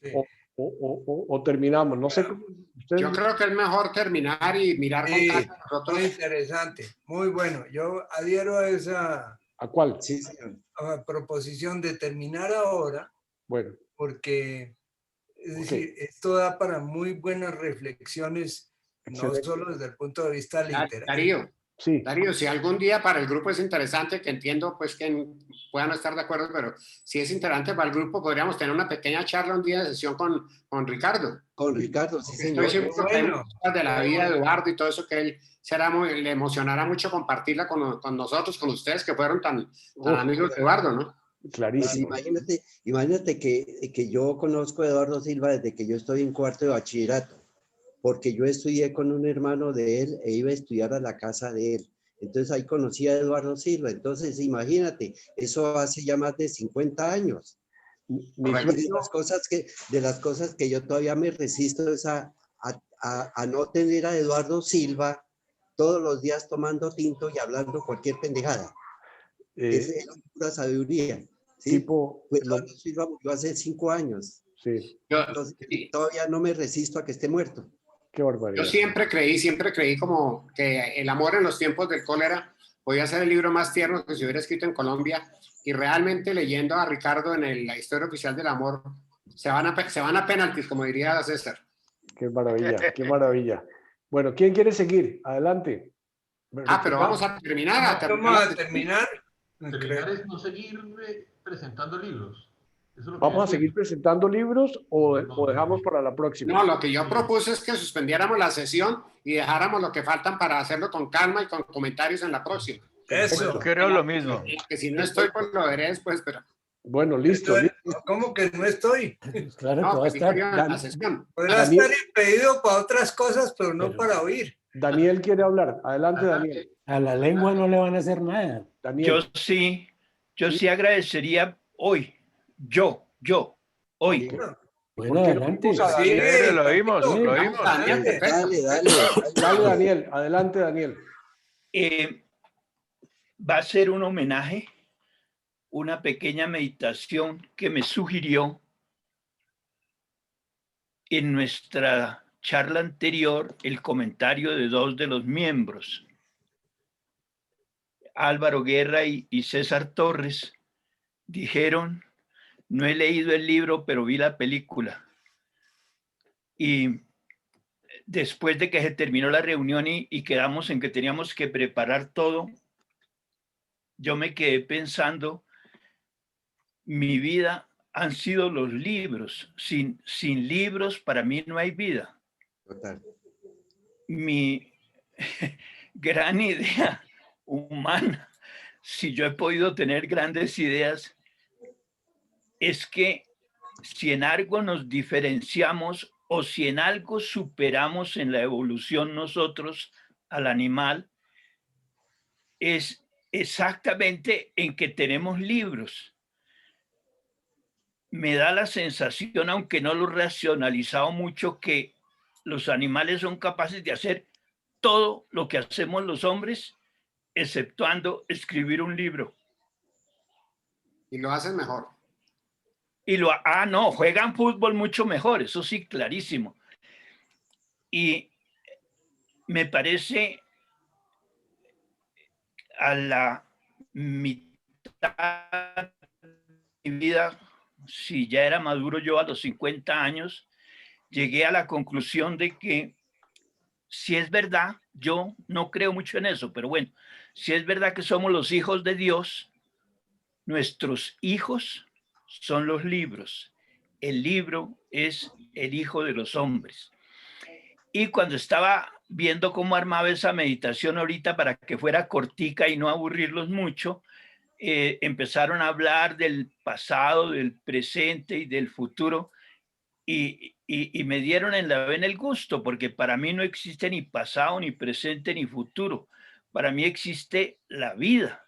Sí. O terminamos, no sé. Ustedes... Yo creo que es mejor terminar y mirar con calma nosotros. Muy interesante, muy bueno. Yo adhiero a esa ¿A cuál? Sí, señor. proposición de terminar ahora, Bueno. porque es decir, esto da para muy buenas reflexiones, Excelente. no solo desde el punto de vista literario. Darío, si algún día para el grupo es interesante, que entiendo pues que puedan no estar de acuerdo, pero si es interesante para el grupo, podríamos tener una pequeña charla un día de sesión con Ricardo. Con Ricardo, sí señor. Estoy seguro que hay cosas de la vida de Eduardo y todo eso que él le emocionará mucho compartirla con nosotros, con ustedes que fueron tan amigos de Eduardo, ¿no? Clarísimo. Pues imagínate que yo conozco a Eduardo Silva desde que yo estoy en cuarto de bachillerato, porque yo estudié con un hermano de él e iba a estudiar a la casa de él. Entonces ahí conocí a Eduardo Silva. Entonces imagínate, eso hace ya más de 50 años. De las cosas que yo todavía me resisto es a no tener a Eduardo Silva todos los días tomando tinto y hablando cualquier pendejada. Es pura sabiduría. ¿sí? Tipo, pues Eduardo Silva murió hace 5 años. Sí. Entonces, todavía no me resisto a que esté muerto. Qué barbaridad. Yo siempre creí como que El amor en los tiempos del cólera podía ser el libro más tierno que se hubiera escrito en Colombia, y realmente leyendo a Ricardo en la historia oficial del amor, se van a penaltis, como diría César. Qué maravilla, qué maravilla. Bueno, ¿quién quiere seguir? Adelante. Pero vamos a terminar. Vamos a terminar. Terminar es no seguir presentando libros. ¿Vamos a seguir presentando libros o dejamos para la próxima? No, lo que yo propuse es que suspendiéramos la sesión y dejáramos lo que faltan para hacerlo con calma y con comentarios en la próxima. Eso. Creo lo mismo. Que si no estoy, pues lo veré después, pero... Bueno, listo. ¿Cómo que no estoy? Claro No, que va a estar. la sesión. Podrá estar impedido para otras cosas, pero no para oír. Daniel quiere hablar. Adelante, Daniel. A la lengua no le van a hacer nada. Daniel. Yo sí agradecería hoy. Hoy. Bueno, adelante. Sí, Lo oímos. Dale, Daniel. Adelante, Daniel. Va a ser un homenaje, una pequeña meditación que me sugirió en nuestra charla anterior el comentario de 2 de los miembros, Álvaro Guerra y César Torres. Dijeron: no he leído el libro, pero vi la película. Y después de que se terminó la reunión y quedamos en que teníamos que preparar todo, yo me quedé pensando, mi vida han sido los libros. Sin libros, para mí no hay vida. Total. Mi gran idea humana, si yo he podido tener grandes ideas, es que si en algo nos diferenciamos o si en algo superamos en la evolución nosotros al animal, es exactamente en que tenemos libros. Me da la sensación, aunque no lo he racionalizado mucho, que los animales son capaces de hacer todo lo que hacemos los hombres, exceptuando escribir un libro. Y lo hacen mejor. No, juegan fútbol mucho mejor, eso sí, clarísimo. Y me parece a la mitad de mi vida, si ya era maduro yo a los 50 años, llegué a la conclusión de que si es verdad, yo no creo mucho en eso, pero bueno, si es verdad que somos los hijos de Dios, nuestros hijos son los libros. El libro es el Hijo de los Hombres. Y cuando estaba viendo cómo armaba esa meditación ahorita para que fuera cortica y no aburrirlos mucho, empezaron a hablar del pasado, del presente y del futuro, y me dieron en el gusto, porque para mí no existe ni pasado, ni presente, ni futuro. Para mí existe la vida,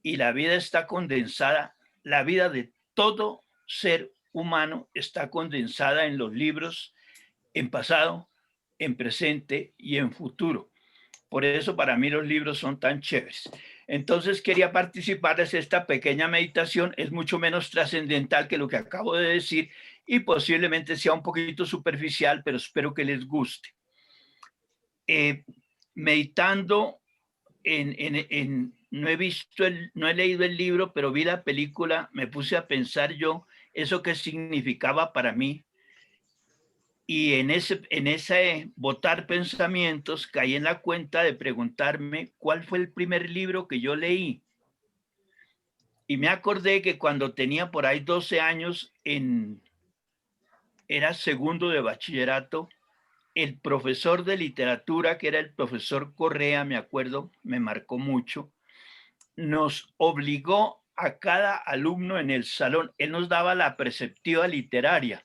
y la vida está condensada, la vida de todo ser humano está condensada en los libros, en pasado, en presente y en futuro. Por eso para mí los libros son tan chéveres. Entonces quería participarles en esta pequeña meditación. Es mucho menos trascendental que lo que acabo de decir y posiblemente sea un poquito superficial, pero espero que les guste. Meditando no he leído el libro, pero vi la película, me puse a pensar yo eso que significaba para mí. Y en ese botar pensamientos caí en la cuenta de preguntarme cuál fue el primer libro que yo leí. Y me acordé que cuando tenía por ahí 12 años, era segundo de bachillerato, el profesor de literatura, que era el profesor Correa, me acuerdo, me marcó mucho, nos obligó a cada alumno en el salón, él nos daba la preceptiva literaria,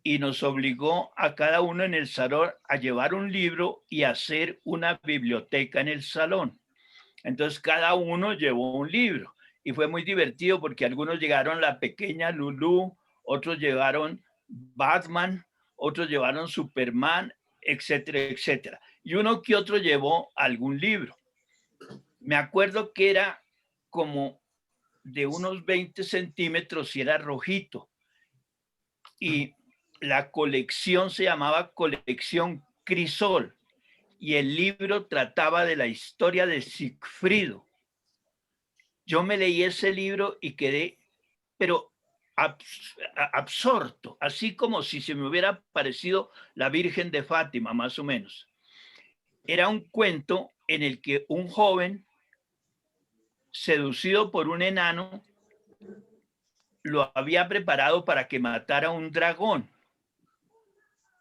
y nos obligó a cada uno en el salón a llevar un libro y hacer una biblioteca en el salón. Entonces cada uno llevó un libro y fue muy divertido porque algunos llegaron La Pequeña Lulú, otros llevaron Batman, otros llevaron Superman, etcétera, etcétera. Y uno que otro llevó algún libro. Me acuerdo que era como de unos 20 centímetros y era rojito. Y la colección se llamaba Colección Crisol y el libro trataba de la historia de Sigfrido. Yo me leí ese libro y quedé, pero absorto, así como si se me hubiera parecido la Virgen de Fátima, más o menos. Era un cuento en el que un joven, seducido por un enano, lo había preparado para que matara a un dragón.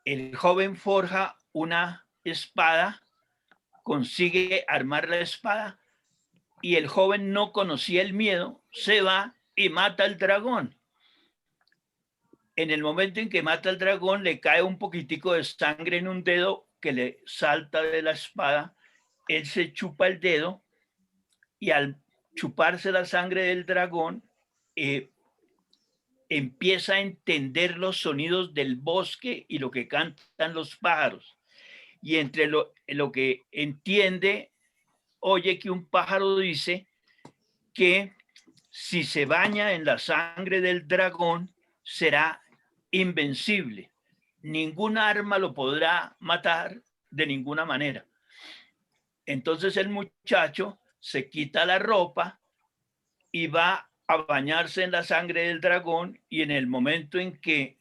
El joven forja una espada, consigue armar la espada y el joven no conocía el miedo, se va y mata al dragón. En el momento en que mata al dragón le cae un poquitico de sangre en un dedo que le salta de la espada, él se chupa el dedo y al chuparse la sangre del dragón, empieza a entender los sonidos del bosque y lo que cantan los pájaros. Y entre lo que entiende, oye que un pájaro dice que si se baña en la sangre del dragón, será invencible. Ninguna arma lo podrá matar de ninguna manera. Entonces el muchacho se quita la ropa y va a bañarse en la sangre del dragón y en el momento en que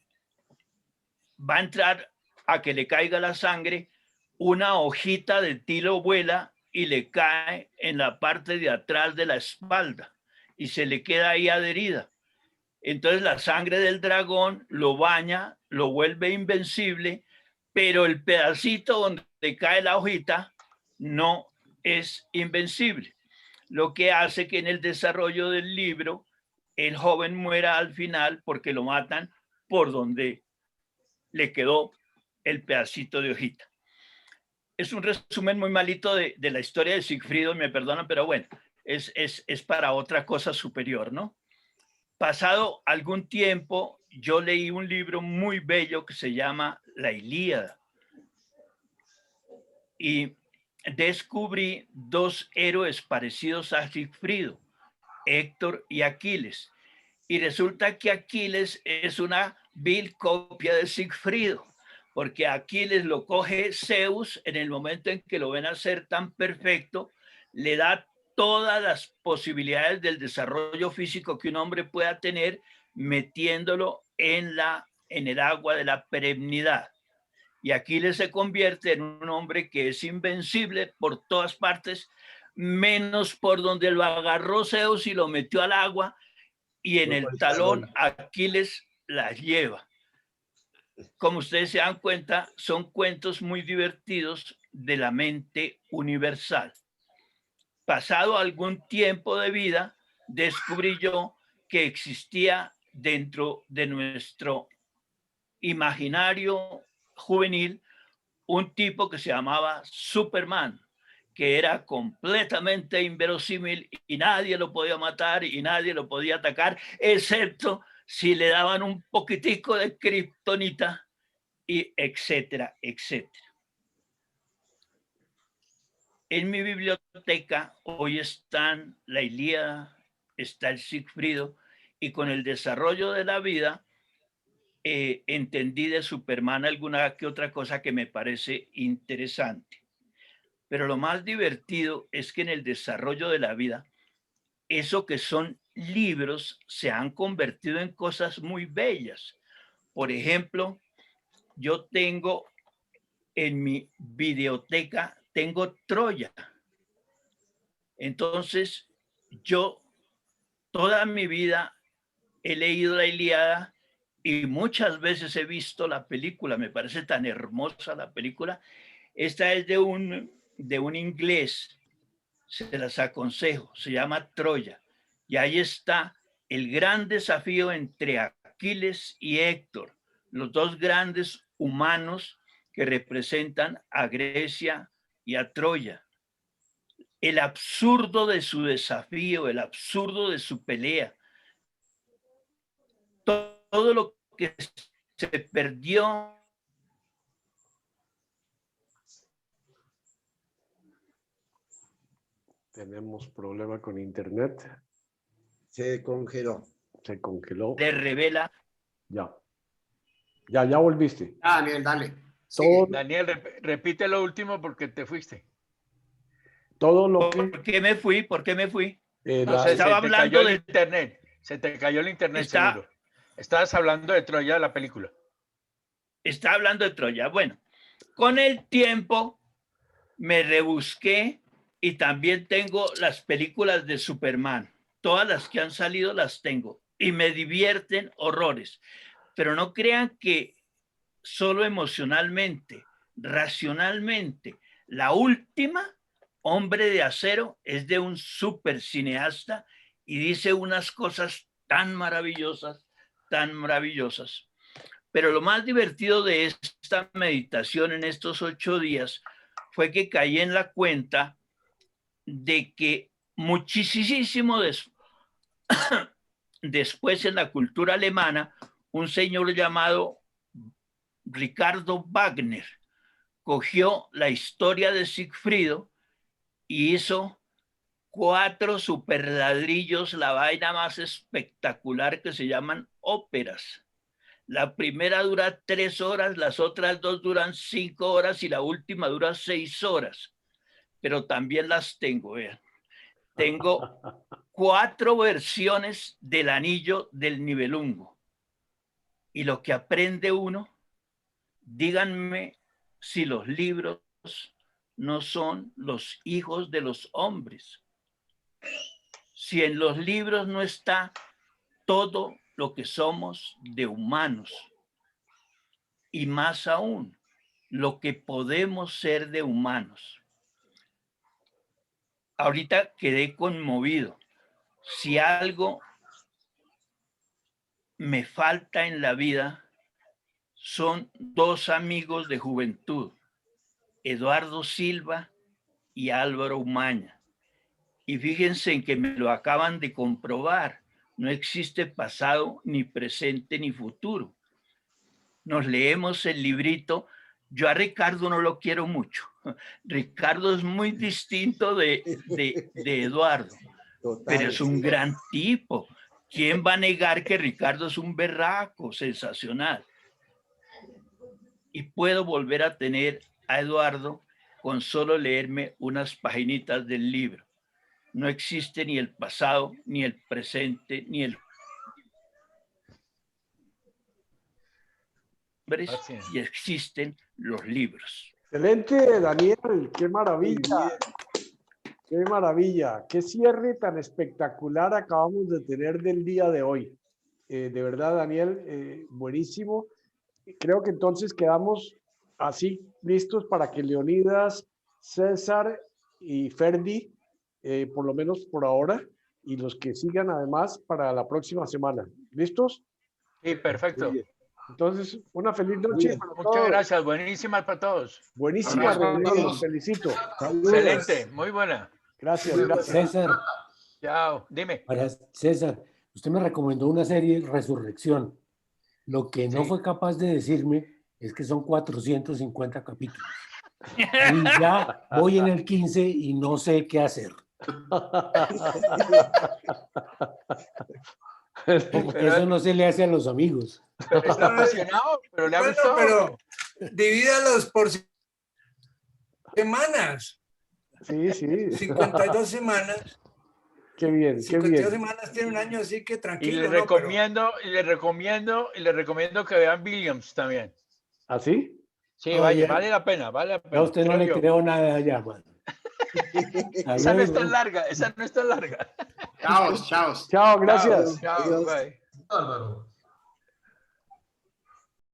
va a entrar a que le caiga la sangre, una hojita de tilo vuela y le cae en la parte de atrás de la espalda y se le queda ahí adherida. Entonces la sangre del dragón lo baña, lo vuelve invencible, pero el pedacito donde cae la hojita no es invencible. Lo que hace que en el desarrollo del libro el joven muera al final porque lo matan por donde le quedó el pedacito de hojita. Es un resumen muy malito de la historia de Sigfrido, me perdonan, pero bueno, es para otra cosa superior, ¿no? Pasado algún tiempo, yo leí un libro muy bello que se llama La Ilíada. Y descubrí dos héroes parecidos a Sigfrido, Héctor y Aquiles. Y resulta que Aquiles es una vil copia de Sigfrido, porque Aquiles lo coge Zeus en el momento en que lo ven hacer tan perfecto, le da todas las posibilidades del desarrollo físico que un hombre pueda tener, metiéndolo en el agua de la perennidad. Y Aquiles se convierte en un hombre que es invencible por todas partes, menos por donde lo agarró Zeus y lo metió al agua, y en el talón Aquiles la lleva. como ustedes se dan cuenta, son cuentos muy divertidos de la mente universal. Pasado algún tiempo de vida, descubrí yo que existía dentro de nuestro imaginario juvenil un tipo que se llamaba Superman, que era completamente inverosímil y nadie lo podía matar y nadie lo podía atacar, excepto si le daban un poquitico de kriptonita, y etcétera, etcétera. En mi biblioteca hoy están la Ilíada, está el Sigfrido, y con el desarrollo de la vida entendí de Superman alguna que otra cosa que me parece interesante. Pero lo más divertido es que en el desarrollo de la vida, eso que son libros se han convertido en cosas muy bellas. Por ejemplo, yo tengo en mi videoteca, tengo Troya. Entonces, yo toda mi vida he leído la Ilíada y muchas veces he visto la película. Me parece tan hermosa la película. Esta es de un inglés, se las aconsejo, se llama Troya. Y ahí está el gran desafío entre Aquiles y Héctor, los dos grandes humanos que representan a Grecia y a Troya. El absurdo de su desafío, el absurdo de su pelea, todo lo que se perdió. Tenemos problema con internet. Se congeló. Se congeló. Le revela. Ya volviste. Daniel, dale. Todo, Daniel, repite lo último porque te fuiste. todo lo que... ¿Por qué me fui? ¿Por qué me fui? No sé, estaba se te hablando cayó de el internet. Se te cayó el internet, Está- seguro. Estabas hablando de Troya, la película. Está hablando de Troya. Bueno, con el tiempo me rebusqué y también tengo las películas de Superman. Todas las que han salido las tengo y me divierten horrores. Pero no crean que solo emocionalmente, racionalmente. La última, Hombre de Acero, es de un super cineasta y dice unas cosas tan maravillosas, tan maravillosas. Pero lo más divertido de esta meditación en estos 8 días fue que caí en la cuenta de que muchísimo después en la cultura alemana, un señor llamado Ricardo Wagner cogió la historia de Sigfrido y hizo 4 superladrillos, la vaina más espectacular que se llaman óperas. La primera dura 3 horas, las otras 2 duran 5 horas y la última dura 6 horas. Pero también las tengo, vean. Tengo 4 versiones del Anillo del Nibelungo. Y lo que aprende uno, díganme si los libros no son los hijos de los hombres. Si en los libros no está todo lo que somos de humanos, y más aún, lo que podemos ser de humanos. Ahorita quedé conmovido. Si algo me falta en la vida, son 2 amigos de juventud, Eduardo Silva y Álvaro Umaña. Y fíjense en que me lo acaban de comprobar. No existe pasado, ni presente, ni futuro. Nos leemos el librito. Yo a Ricardo no lo quiero mucho. Ricardo es muy distinto de Eduardo, Total, pero es un sí. gran tipo. ¿Quién va a negar que Ricardo es un berraco sensacional? Y puedo volver a tener a Eduardo con solo leerme unas paginitas del libro. No existe ni el pasado, ni el presente, ni el y existen los libros. Excelente, Daniel, qué maravilla. Qué maravilla, qué cierre tan espectacular acabamos de tener del día de hoy. De verdad, Daniel, buenísimo. creo que entonces quedamos así listos para que Leonidas, César y Ferdi, por lo menos por ahora, y los que sigan además para la próxima semana. ¿Listos? Sí, perfecto. Entonces, una feliz noche para Muchas todos. gracias, buenísimas para todos. Buenísima Abrazo a reunión, todos. los felicito. Excelente, muy buena. Gracias, gracias. César, Chao, dime. para César, usted me recomendó una serie, Resurrección. Lo que no Sí. fue capaz de decirme es que son 450 capítulos. Y ya voy en el 15 y no sé qué hacer. Porque eso no se le hace a los amigos. Pero está emocionado, pero le ha Bueno, gustado. pero divídalos por semanas. Sí, sí. 52 semanas. Qué bien, qué 52 bien. semanas tiene un año, así que Y tranquilo. les ¿no? Pero- recomiendo que vean Billions también. ¿Así? Sí, No, vale, ya- vale la pena, vale la A pena. usted no creo le yo. creo nada ya, mano. Hasta Esa no es luego. tan larga, esa no es tan larga. Chao, chao. Chao, gracias. Chao, Adiós. bye. Álvaro.